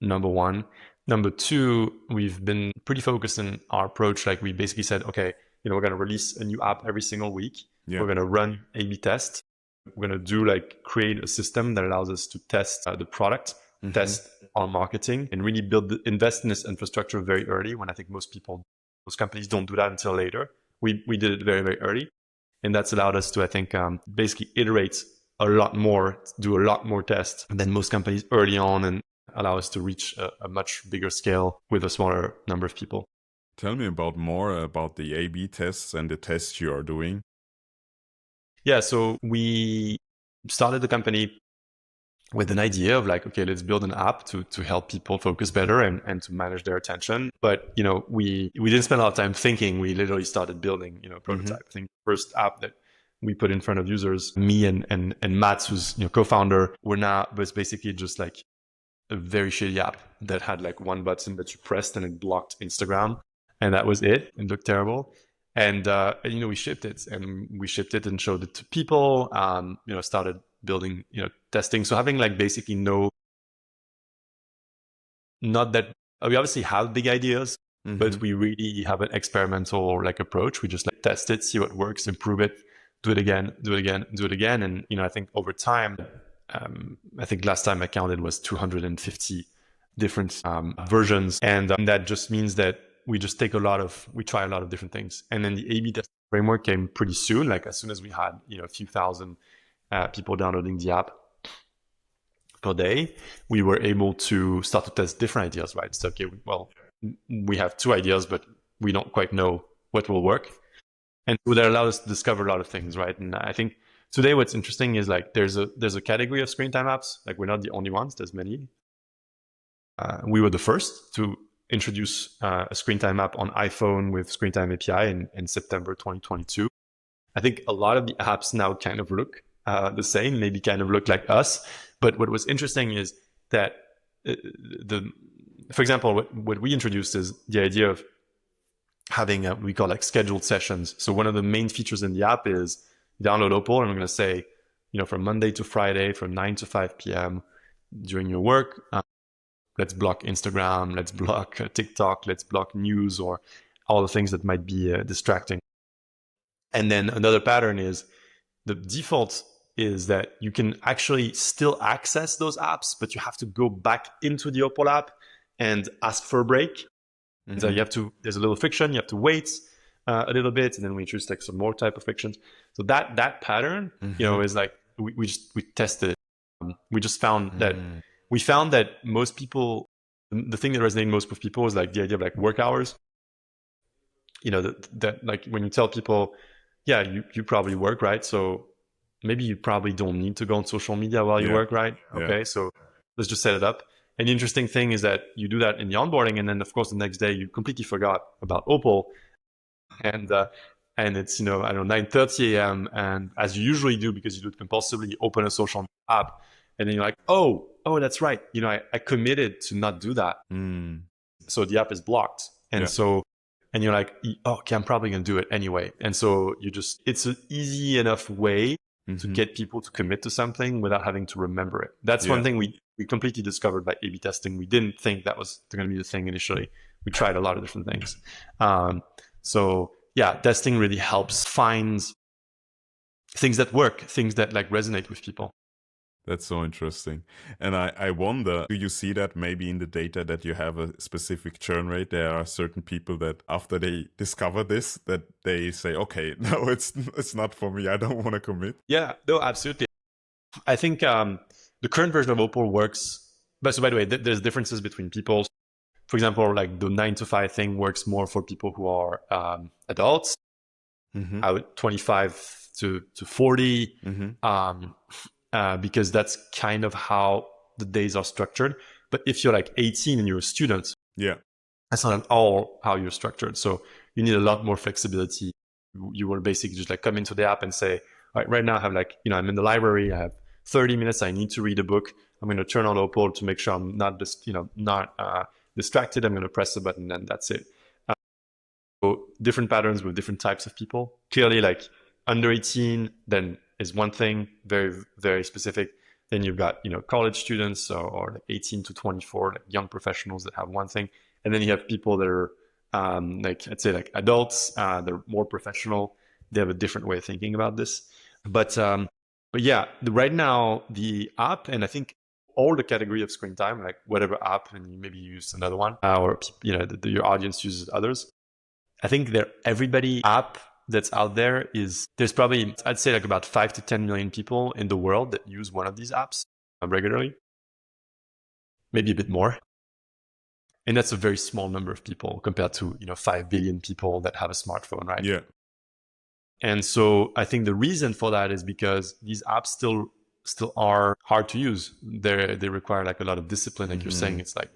number one. Number two, we've been pretty focused in our approach. Like we basically said, okay, we're going to release a new app every single week. We're going to run A/B tests. We're going to create a system that allows us to test the product, test our marketing, and really invest in this infrastructure very early, when I think most companies don't do that until later. We did it very, very early. And that's allowed us to, I think, basically iterate a lot more, do a lot more tests than most companies early on, and allow us to reach a much bigger scale with a smaller number of people. Tell me more about the A/B tests and the tests you are doing. Yeah, so we started the company with an idea of like, okay, let's build an app to help people focus better and to manage their attention. But, we didn't spend a lot of time thinking. We literally started building, a prototype. I think the first app that we put in front of users, me and Mats, who's co-founder, was basically just like a very shitty app that had like one button that you pressed and it blocked Instagram. And that was it. It looked terrible. And we shipped it and showed it to people, started building, testing. So having like basically not that we obviously have big ideas, but we really have an experimental like approach. We just like test it, see what works, improve it, do it again. And, I think over time, I think last time I counted was 250 different versions. And that just means that we try a lot of different things. And then the A/B test framework came pretty soon, like as soon as we had, a few thousand people downloading the app per day, we were able to start to test different ideas, right? So, okay, well, we have 2 ideas, but we don't quite know what will work. And so that allowed us to discover a lot of things, right? And I think today what's interesting is like there's a category of screen time apps. Like we're not the only ones, there's many. We were the first to introduce a screen time app on iPhone with Screen Time API in September 2022. I think a lot of the apps now kind of look the same, maybe kind of look like us. But what was interesting is that for example, what we introduced is the idea of having we call like scheduled sessions. So one of the main features in the app is download Opal, and I'm going to say, from Monday to Friday, from 9 to 5 p.m. during your work, let's block Instagram, let's block TikTok, let's block news or all the things that might be distracting. And then another pattern is the default is that you can actually still access those apps, but you have to go back into the Opal app and ask for a break. Mm-hmm. So there's a little friction, you have to wait a little bit, and then we introduce like some more type of frictions. So that pattern, is like, we tested it. We just found that most people, the thing that resonated most with people is like the idea of like work hours. That like when you tell people, yeah, you probably work, right? So maybe you probably don't need to go on social media while you work, right? Okay, so let's just set it up. And the interesting thing is that you do that in the onboarding, and then of course the next day you completely forgot about Opal, and it's 9:30 a.m. and as you usually do because you do it compulsively, you open a social media app, and then you're like, oh, that's right, I committed to not do that, so the app is blocked, and you're like, okay, I'm probably gonna do it anyway, and so it's an easy enough way to get people to commit to something without having to remember it. That's one thing we completely discovered by A/B testing. We didn't think that was going to be the thing initially. We tried a lot of different things. Testing really helps find things that work, things that like resonate with people. That's so interesting. And I wonder, do you see that maybe in the data that you have a specific churn rate? There are certain people that after they discover this, that they say, okay, no, it's not for me. I don't want to commit. Yeah, no, absolutely. I think the current version of Opal works. But so by the way, there's differences between people. For example, like the 9 to 5 thing works more for people who are adults, 25 to 40. Because that's kind of how the days are structured. But if you're like 18 and you're a student, that's not at all how you're structured. So you need a lot more flexibility. You will basically just like come into the app and say, all right now I have like, I'm in the library, I have 30 minutes, I need to read a book. I'm going to turn on Opal to make sure I'm not just, not distracted. I'm going to press a button and that's it. So different patterns with different types of people. Clearly like under 18, then is one thing, very, very specific. Then you've got, college students or like 18 to 24, like young professionals that have one thing. And then you have people that are I'd say like adults, they're more professional. They have a different way of thinking about this. But yeah, right now the app, and I think all the category of screen time, like whatever app, and you maybe use another one, or your audience uses others. I think everybody app that's out there there's probably, I'd say like about 5 to 10 million people in the world that use one of these apps regularly, maybe a bit more. And that's a very small number of people compared to, 5 billion people that have a smartphone, right? Yeah. And so I think the reason for that is because these apps still are hard to use. They require like a lot of discipline. Like you're saying, it's like,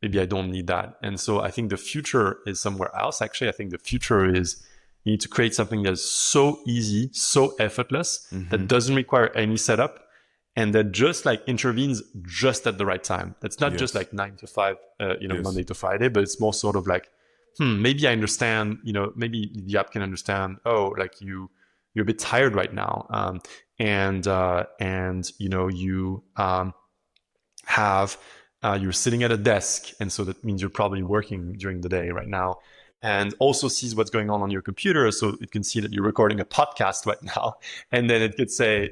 maybe I don't need that. And so I think the future is somewhere else. Actually, I think the future is you need to create something that's so easy, so effortless, that doesn't require any setup, and that just like intervenes just at the right time. That's not just like 9 to 5, Monday to Friday, but it's more sort of like, maybe I understand, maybe the app can understand, like you're a bit tired right now. You're sitting at a desk. And so that means you're probably working during the day right now, and also sees what's going on your computer. So it can see that you're recording a podcast right now. And then it could say,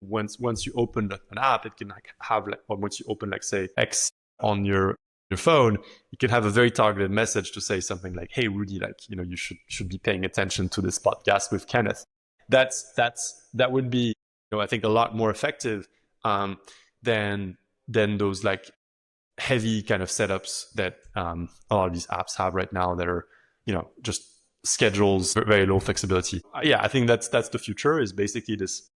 once you open an app, it can like have like, or once you open like say X on your phone, you can have a very targeted message to say something like, hey Rudy, like, you should be paying attention to this podcast with Kenneth. That would be, I think a lot more effective than those like heavy kind of setups that a lot of these apps have right now that are, just schedules, very low flexibility. I think that's the future, is basically this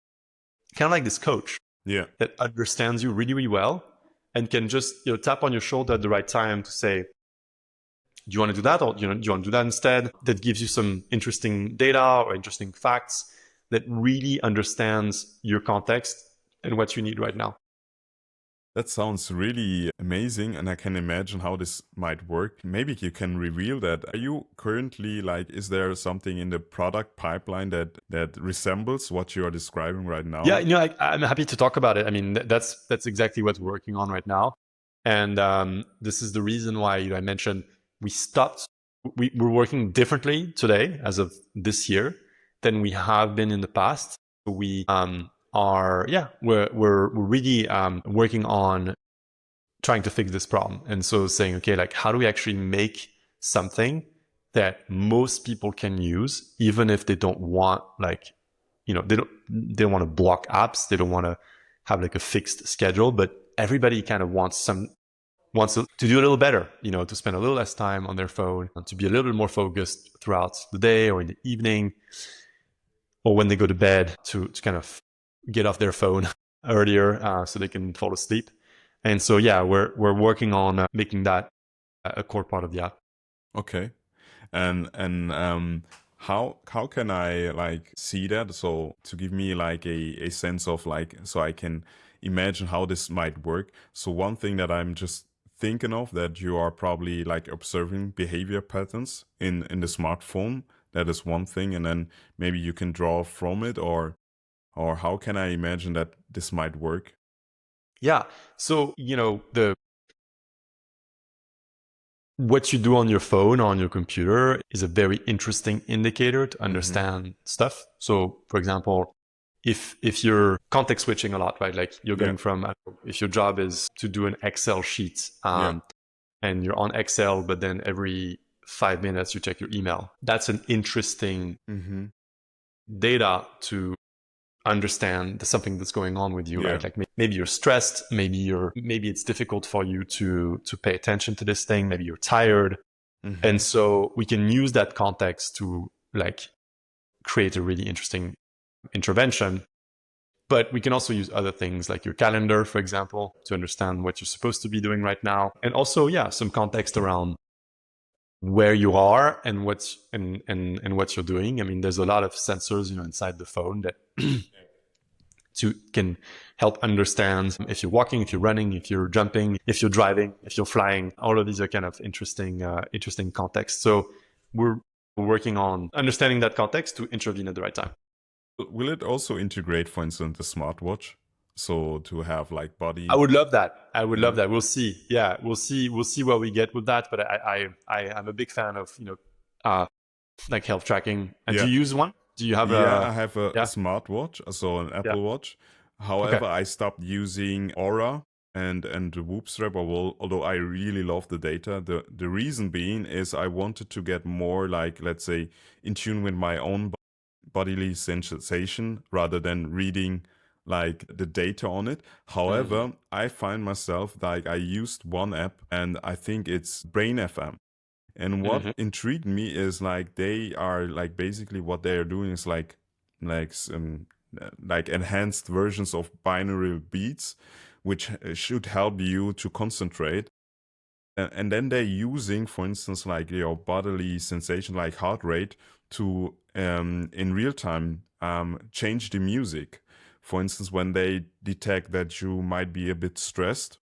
kind of like this coach that understands you really, really well and can just tap on your shoulder at the right time to say, do you want to do that, or do you want to do that instead? That gives you some interesting data or interesting facts that really understands your context and what you need right now. That sounds really amazing, and I can imagine how this might work. Maybe you can reveal that. Are you currently like, is there something in the product pipeline that resembles what you are describing right Yeah, now? I'm happy to talk about it. I mean, that's exactly what we're working on right now, and this is the reason why I mentioned we stopped. We're working differently today, as of this year, than we have been in the past. We are, yeah, we're really working on trying to fix this problem, and so saying, okay, like how do we actually make something that most people can use, even if they don't want like they don't want to block apps. They don't want to have like a fixed schedule, but everybody kind of wants to do a little better, to spend a little less time on their phone, to be a little bit more focused throughout the day or in the evening or when they go to bed to kind of get off their phone earlier so they can fall asleep. And so, yeah, we're working on making that a core part of the app. Okay. And how can I like see that? So to give me like a sense of like, so I can imagine how this might work. So one thing that I'm just thinking of, that you are probably like observing behavior patterns in the smartphone. That is one thing, and then maybe you can draw from it, or how can I imagine that this might work? Yeah. So, the what you do on your phone or on your computer is a very interesting indicator to Mm-hmm. understand stuff. So, for example, if you're context switching a lot, right? Like you're Yeah. going from, if your job is to do an Excel sheet, Yeah. and you're on Excel, but then every 5 minutes you check your email. That's an interesting Mm-hmm. data to understand there's something that's going on with you, Yeah. right? Like maybe you're stressed, maybe it's difficult for you to pay attention to this thing, maybe you're tired. Mm-hmm. And so we can use that context to like create a really interesting intervention. But we can also use other things like your calendar, for example, to understand what you're supposed to be doing right now. And also, yeah, some context around where you are and what you're doing. I mean, there's a lot of sensors, inside the phone that can help understand if you're walking, if you're running, if you're jumping, if you're driving, if you're flying. All of these are kind of interesting context. So we're working on understanding that context to intervene at the right time. Will it also integrate, for instance, the smartwatch? So to have like I body, would love that. I would yeah, love that. We'll see. Yeah, we'll see. We'll see what we get with that. But I'm a big fan of like health tracking. And do yeah, you use one? Do you have yeah. a? I have a Yeah. smartwatch, so an Yeah. Apple Watch. Okay. However, I stopped using Aura and the Whoop strap. Although I really love the data. The reason being is I wanted to get more like, let's say, in tune with my own bodily sensation rather than reading like the data on it. Mm-hmm. However, I find myself like, I used one app, and I think it's Brain FM. And what Mm-hmm. intrigued me is like, they are like, basically what they are doing is like some like enhanced versions of binaural beats, which should help you to concentrate. And then they're using, for instance, like your bodily sensation, like heart rate, to in real time change the music. For instance, when they detect that you might be a bit stressed,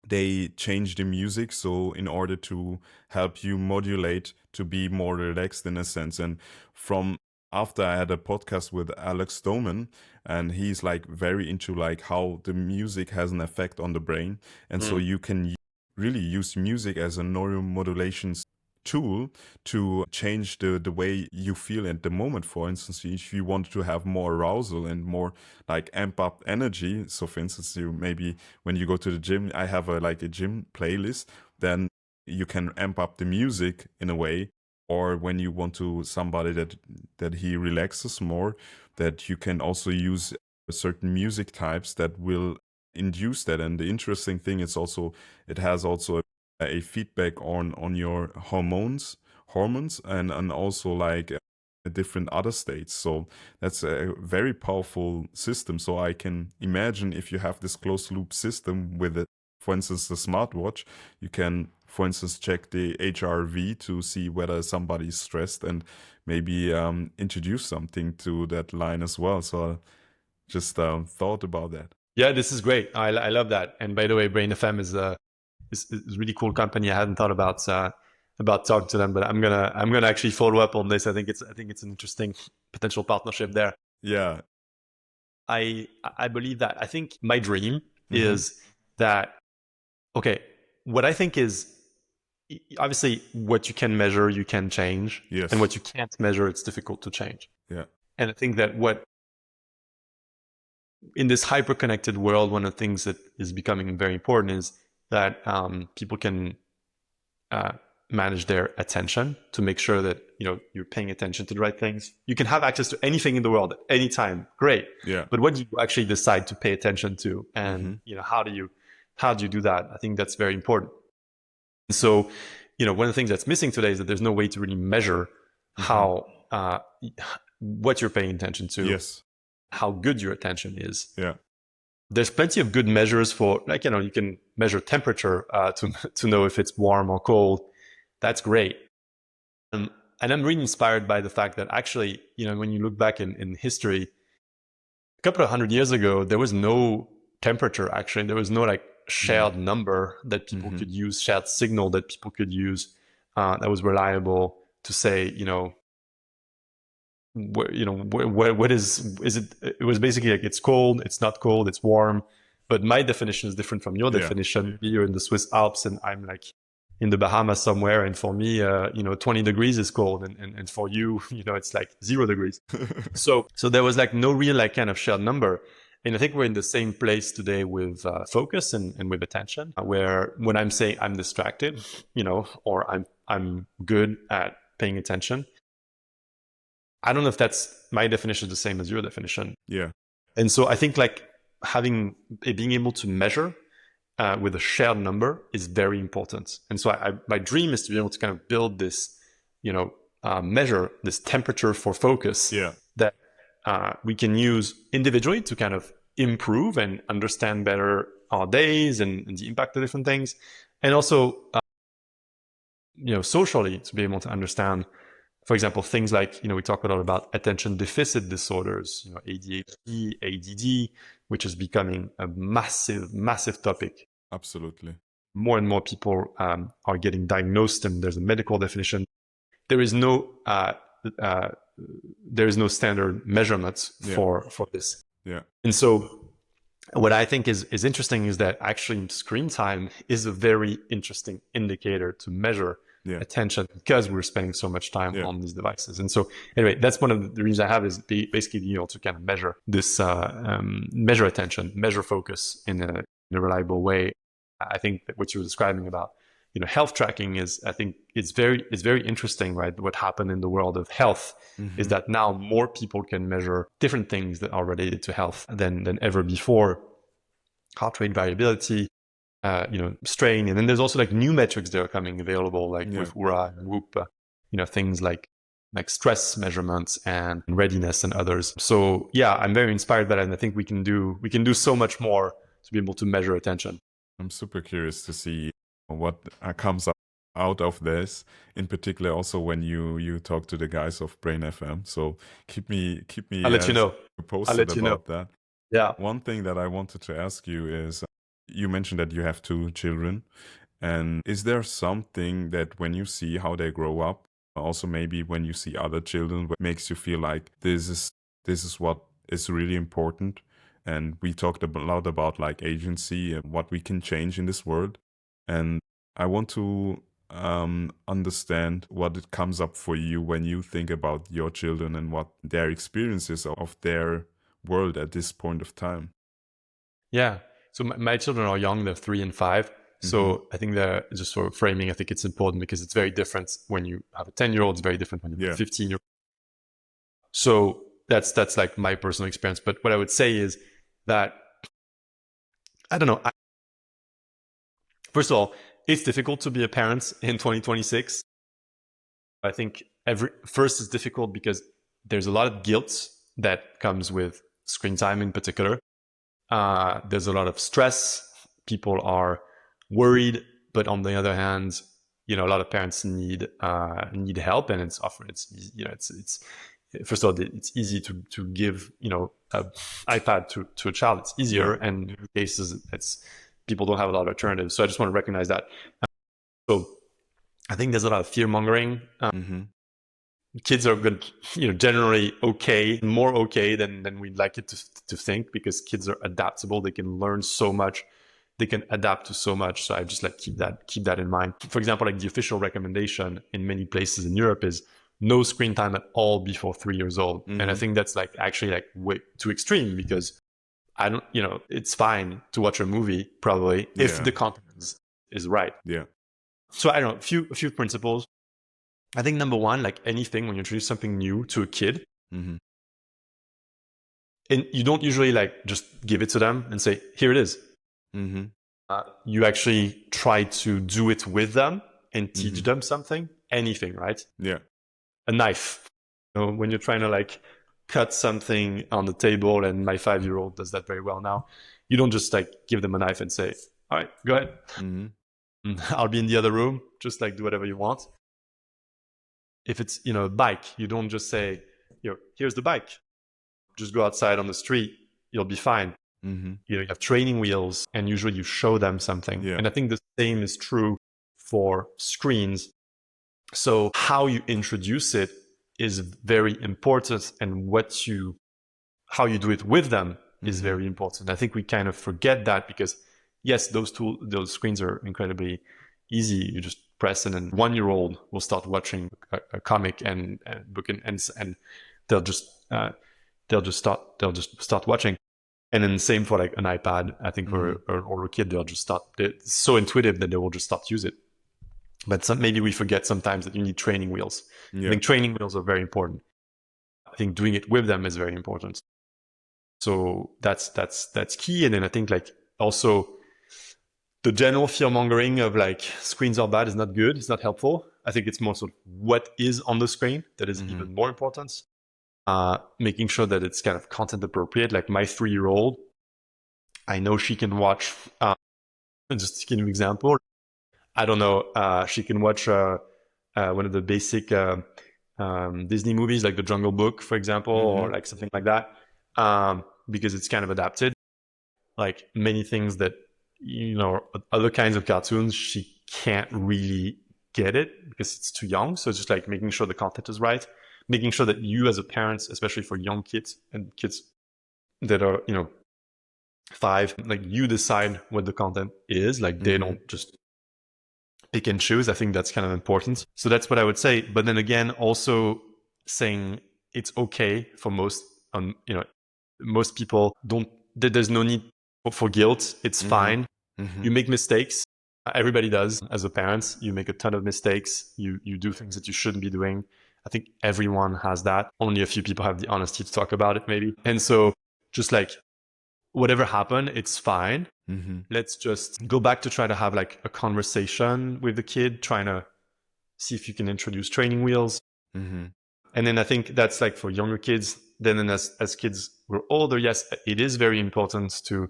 they change the music, so in order to help you modulate to be more relaxed in a sense. And from after I had a podcast with Alex Stoneman, and he's like very into like how the music has an effect on the brain, and so Mm. you can really use music as a neuromodulation tool to change the way you feel at the moment. For instance, if you want to have more arousal and more like amp up energy, so for instance, you maybe when you go to the gym, I have a like a gym playlist, then you can amp up the music in a way. Or when you want to somebody that he relaxes more, that you can also use certain music types that will induce that. And the interesting thing is also, it has also a feedback on your hormones, and also like different other states. So that's a very powerful system. So I can imagine, if you have this closed loop system with it, for instance, the smartwatch, you can, for instance, check the HRV to see whether somebody is stressed, and maybe introduce something to that line as well. So I just thought about that. Yeah, this is great. I love that. And by the way, Brain FM is a really cool company. I hadn't thought about talking to them, but I'm gonna actually follow up on this. I think it's an interesting potential partnership there. Yeah. I believe that. I think my dream Mm-hmm. is that, okay, what I think is, obviously what you can measure you can change, Yes. and what you can't measure it's difficult to change. Yeah. And I think that what in this hyper connected world, one of the things that is becoming very important is that people can uh, manage their attention to make sure that you're paying attention to the right things. You can have access to anything in the world at any time, great. Yeah. But what do you actually decide to pay attention to, and Mm-hmm. how do you do that? I think that's very important. So, one of the things that's missing today is that there's no way to really measure how what you're paying attention to, Yes. how good your attention is. Yeah. There's plenty of good measures for, like, you can measure temperature to know if it's warm or cold. That's great. And I'm really inspired by the fact that actually, when you look back in history, a couple of 100 years ago, there was no temperature. Actually, there was no like shared number that people could use, shared signal that people could use that was reliable to say, what is it? It was basically like, it's cold, it's not cold, it's warm. But my definition is different from your definition. Maybe you're in the Swiss Alps and I'm like in the Bahamas somewhere, and for me, 20 degrees is cold, and for you, it's like 0 degrees. So there was like no real like kind of shared number. And I think we're in the same place today with focus and with attention, where when I'm saying I'm distracted, or I'm good at paying attention, I don't know if that's my definition is the same as your definition. Yeah. And so I think like being able to measure with a shared number is very important. And so my dream is to be able to kind of build this, measure this temperature for focus that we can use individually to kind of improve and understand better our days and the impact of different things. And also, socially to be able to understand, for example, things like, we talk a lot about attention deficit disorders, ADHD, ADD, which is becoming a massive, massive topic. Absolutely. More and more people are getting diagnosed, and there's a medical definition. There is no standard measurements for this. Yeah. And so what I think is interesting is that actually screen time is a very interesting indicator to measure attention, because we're spending so much time on these devices. And so anyway, that's one of the reasons I have, is basically to kind of measure this, measure attention, measure focus in a reliable way. I think that what you were describing about, health tracking is, I think it's very interesting, right? What happened in the world of health is that now more people can measure different things that are related to health than ever before. Heart rate variability, strain, and then there's also like new metrics that are coming available, like with Oura and Whoop, things like stress measurements and readiness and others. So yeah, I'm very inspired by that, and I think we can do so much more to be able to measure attention. I'm super curious to see what comes out of this, in particular also when you talk to the guys of Brain FM. So keep me I'll let you know. Posted about that. Yeah. One thing that I wanted to ask you is, you mentioned that you have 2 children, and is there something that when you see how they grow up, also maybe when you see other children, what makes you feel like this is what is really important? And we talked a lot about like agency and what we can change in this world. And I want to understand what it comes up for you when you think about your children and what their experiences of their world at this point of time. Yeah. So my children are young; they're 3 and 5. So I think they're just for framing. I think it's important because it's very different when you have a 10-year-old. It's very different when you have a 15-year-old. So that's like my personal experience. But what I would say is that, I don't know. First of all, it's difficult to be a parent in 2026. I think first it's difficult because there's a lot of guilt that comes with screen time in particular. There's a lot of stress. People are worried, but on the other hand, a lot of parents need help, and it's first of all, it's easy to give, an iPad to a child. It's easier, and in cases, people don't have a lot of alternatives. So I just want to recognize that. So I think there's a lot of fear mongering. Kids are good, generally okay, more okay than we'd like it to think, because kids are adaptable. They can learn so much. They can adapt to so much. So I just keep that in mind. For example, the official recommendation in many places in Europe is no screen time at all before 3 years old. And I think that's actually way too extreme, because I don't, it's fine to watch a movie probably if the content is right. Yeah. So I don't know, a few principles. I think number one, anything, when you introduce something new to a kid, and you don't usually just give it to them and say, here it is. You actually try to do it with them and teach them something, anything, right? Yeah. A knife. When you're trying to cut something on the table, and my 5-year-old does that very well now, you don't just give them a knife and say, all right, go ahead. I'll be in the other room, just do whatever you want. If it's, a bike, you don't just say, here's the bike. Just go outside on the street. You'll be fine. You have training wheels, and usually you show them something. And I think the same is true for screens. So how you introduce it is very important, and how you do it with them is very important. I think we kind of forget that, because yes, those screens are incredibly easy. You just press, and then 1-year-old will start watching a comic and book, and they'll just start watching. And then same for an iPad. I think for an older kid, they're so intuitive that they will just start to use it. But maybe we forget sometimes that you need training wheels. I think training wheels are very important. I think doing it with them is very important. So that's key. And then I think also the general fear mongering of screens are bad is not good. It's not helpful. I think it's more sort of what is on the screen that is even more important. Making sure that it's kind of content appropriate. My 3-year-old, I know she can watch, just to give you an example, I don't know, she can watch one of the basic Disney movies, like The Jungle Book, for example, or something like that, because it's kind of adapted. Many things that, other kinds of cartoons, she can't really get it because it's too young. So it's just making sure the content is right. Making sure that you as a parent, especially for young kids and kids that are, 5, you decide what the content is. They don't just pick and choose. I think that's kind of important. So that's what I would say. But then again, also saying it's okay for most people there's no need for guilt. It's fine. You make mistakes. Everybody does. As a parent, you make a ton of mistakes. You do things that you shouldn't be doing. I think everyone has that. Only a few people have the honesty to talk about it, maybe. And so just whatever happened, it's fine. Let's just go back to try to have a conversation with the kid, trying to see if you can introduce training wheels. And then I think that's for younger kids. Then as kids were older, yes, it is very important to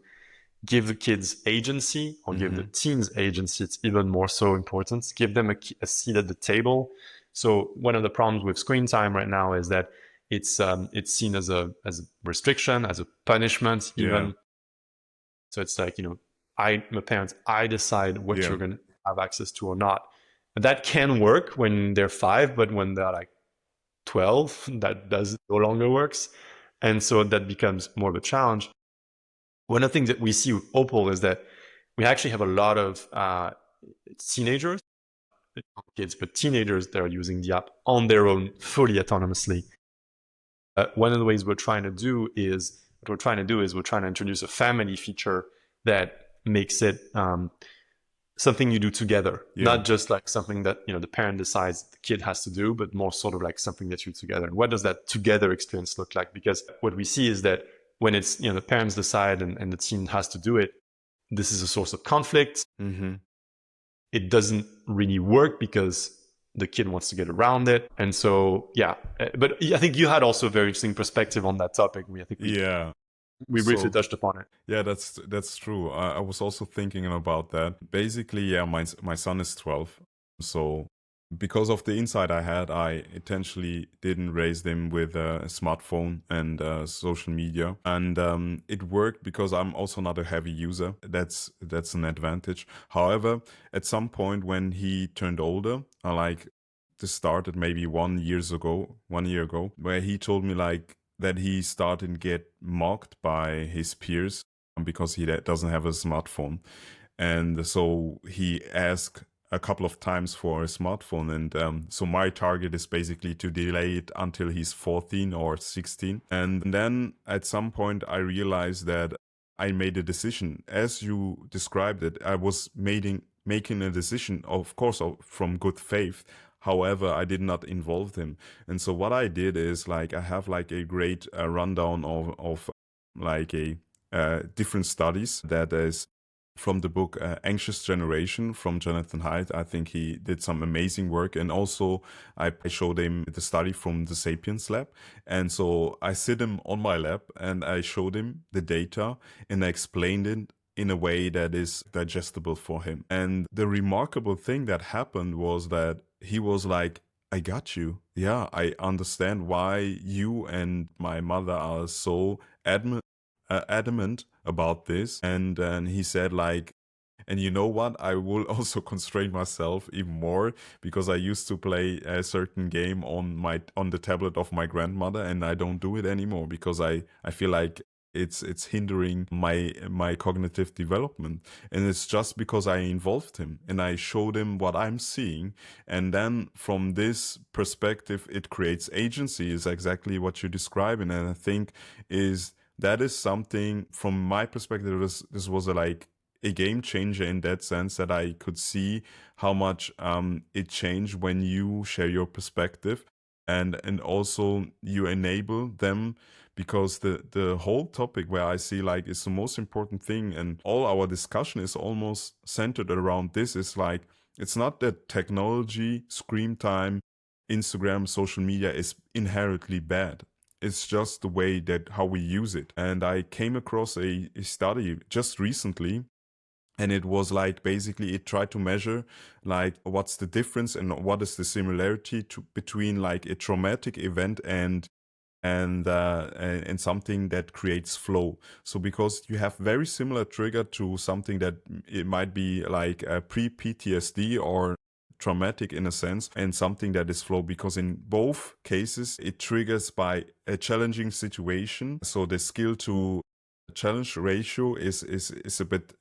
give the kids agency, or give the teens agency. It's even more so important. Give them a seat at the table. So one of the problems with screen time right now is that it's seen as a restriction, as a punishment, even. So it's I'm a parent, I decide what you're going to have access to or not. And that can work when they're 5, but when they're 12, that no longer works. And so that becomes more of a challenge. One of the things that we see with Opal is that we actually have a lot of teenagers, kids, but teenagers that are using the app on their own, fully autonomously. One of the ways we're trying to do is we're trying to introduce a family feature that makes it something you do together, not just something that the parent decides the kid has to do, but more sort of something that you do together. And what does that together experience look like? Because what we see is that when it's the parents decide and the teen has to do it, this is a source of conflict. It doesn't really work because the kid wants to get around it. And so, but I think you had also a very interesting perspective on that topic. We briefly touched upon it. Yeah, that's true. I was also thinking about that. Basically, my son is 12. So because of the insight I had, I intentionally didn't raise them with a smartphone and social media, and it worked because I'm also not a heavy user. That's an advantage. However, at some point when he turned older, I like this started maybe 1 year ago, where he told me like that he started to get mocked by his peers because he doesn't have a smartphone. And so he asked a couple of times for a smartphone. And so my target is basically to delay it until he's 14 or 16. And then at some point, I realized that I made a decision. As you described it, I was making a decision, of course, from good faith. However, I did not involve him. And so what I did is like I have like a great rundown of like a different studies that is from the book Anxious Generation from Jonathan Haidt. I think he did some amazing work. And also I showed him the study from the Sapiens lab. And so I sit him on my lap and I showed him the data and I explained it in a way that is digestible for him. And the remarkable thing that happened was that he was like, I got you. Yeah, I understand why you and my mother are so adamant about this. And then he said like, and you know what? I will also constrain myself even more because I used to play a certain game on the tablet of my grandmother, and I don't do it anymore because I feel like it's hindering my cognitive development. And it's just because I involved him and I showed him what I'm seeing. And then from this perspective, it creates agency, is exactly what you're describing. And I think that is something from my perspective, this was a game changer in that sense, that I could see how much it changed when you share your perspective and also you enable them, because the whole topic where I see like is the most important thing, and all our discussion is almost centered around this, is like it's not that technology, screen time, Instagram, social media is inherently bad. It's just the way that how we use it. And I came across a study just recently, and it was like basically it tried to measure like what's the difference and what is the similarity between like a traumatic event and something that creates flow. So because you have very similar trigger to something that it might be like a pre-PTSD or traumatic in a sense, and something that is flow, because in both cases it triggers by a challenging situation. So the skill to challenge ratio is a bit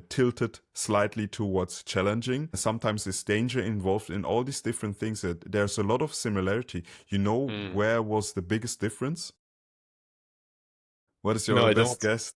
tilted slightly towards challenging. Sometimes there's danger involved in all these different things. That there's a lot of similarity. You know where was the biggest difference? What is No, your I best don't. guess?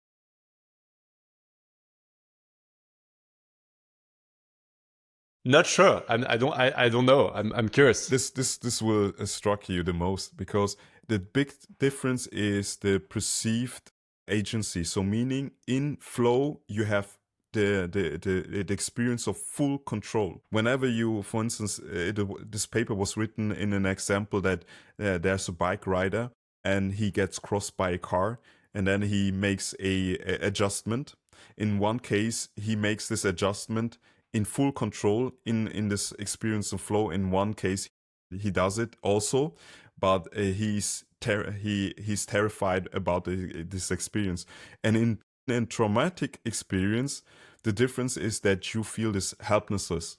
Not sure. I don't. I don't know. I'm curious. This will struck you the most, because the big difference is the perceived agency. So meaning in flow you have the experience of full control. Whenever you, for instance, this paper was written in an example that there's a bike rider and he gets crossed by a car, and then he makes a adjustment. In one case, he makes this adjustment in full control in this experience of flow. In one case, he does it also, but he's terrified about this experience. And in traumatic experience, the difference is that you feel this helplessness.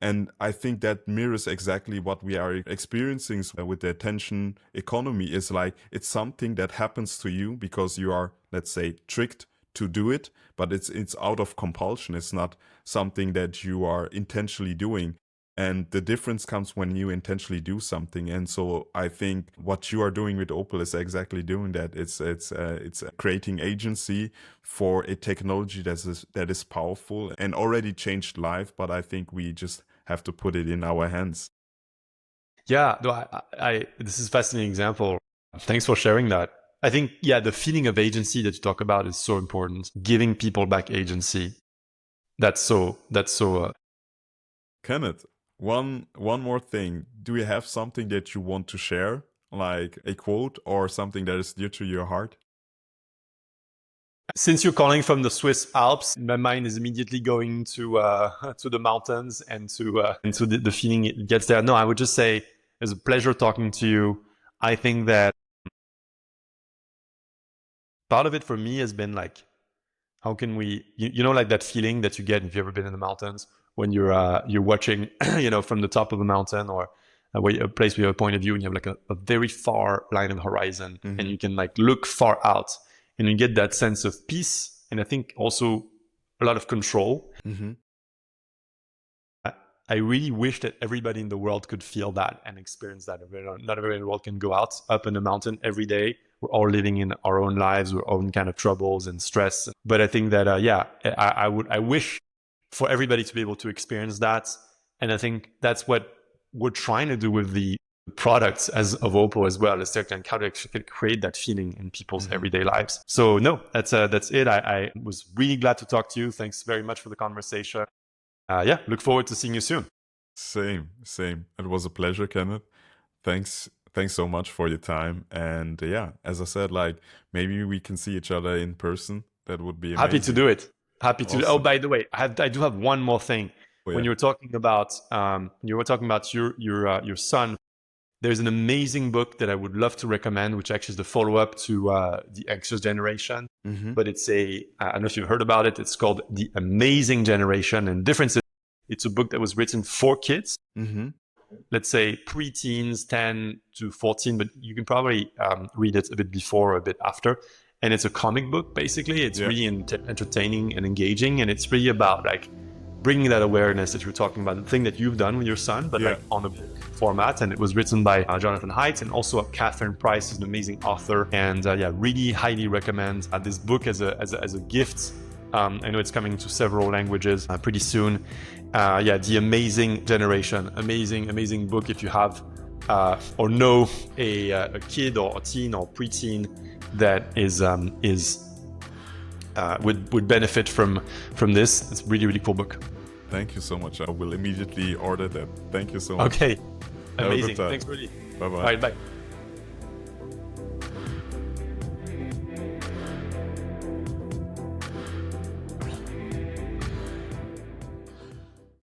And I think that mirrors exactly what we are experiencing with the attention economy. Is like it's something that happens to you because you are, let's say, tricked to do it, but it's out of compulsion. It's not something that you are intentionally doing. And the difference comes when you intentionally do something. And so I think what you are doing with Opel is exactly doing that. It's creating agency for a technology that is powerful and already changed life. But I think we just have to put it in our hands. Yeah. No. This is a fascinating example. Thanks for sharing that. I think the feeling of agency that you talk about is so important. Giving people back agency. That's so. That's so. Kenneth, one more thing. Do you have something that you want to share, like a quote or something that is dear to your heart? Since you're calling from the Swiss Alps, my mind is immediately going to to the mountains and to the feeling it gets there. No, I would just say it's a pleasure talking to you. I think that part of it for me has been like, how can we, you know, like that feeling that you get if you've ever been in the mountains when you're watching, you know, from the top of a mountain or a place with your point of view, and you have like a very far line of horizon, and you can like look far out, and you get that sense of peace, and I think also a lot of control. I really wish that everybody in the world could feel that and experience that. Not everybody in the world can go out up in a mountain every day. We're all living in our own lives, our own kind of troubles and stress. But I think that, I wish for everybody to be able to experience that. And I think that's what we're trying to do with the products of Opal as well, is how to actually create that feeling in people's everyday lives. So no, that's it. I was really glad to talk to you. Thanks very much for the conversation. Look forward to seeing you soon. Same. It was a pleasure, Kenneth. Thanks so much for your time. And as I said, like maybe we can see each other in person. That would be amazing. Happy to do it. Awesome. Oh, by the way, I do have one more thing. When you were talking about your son, there's an amazing book that I would love to recommend, which actually is the follow-up to The Anxious Generation. But it's I don't know if you've heard about it. It's called The Amazing Generation. And difference is, it's a book that was written for kids. Let's say pre-teens, 10 to 14, but you can probably read it a bit before or a bit after. And it's a comic book, basically. It's really entertaining and engaging. And it's really about like bringing that awareness that you're talking about, the thing that you've done with your son, but like on a book format. And it was written by Jonathan Haidt, and also Catherine Price is an amazing author. And really highly recommend this book as a gift. I know it's coming to several languages pretty soon. The Amazing Generation, amazing book if you have or know a kid or a teen or preteen that would benefit from this. It's a really cool book. Thank you so much. I will immediately order that. Thank you so much. Okay, amazing. Thanks, really. Bye-bye. All right, bye.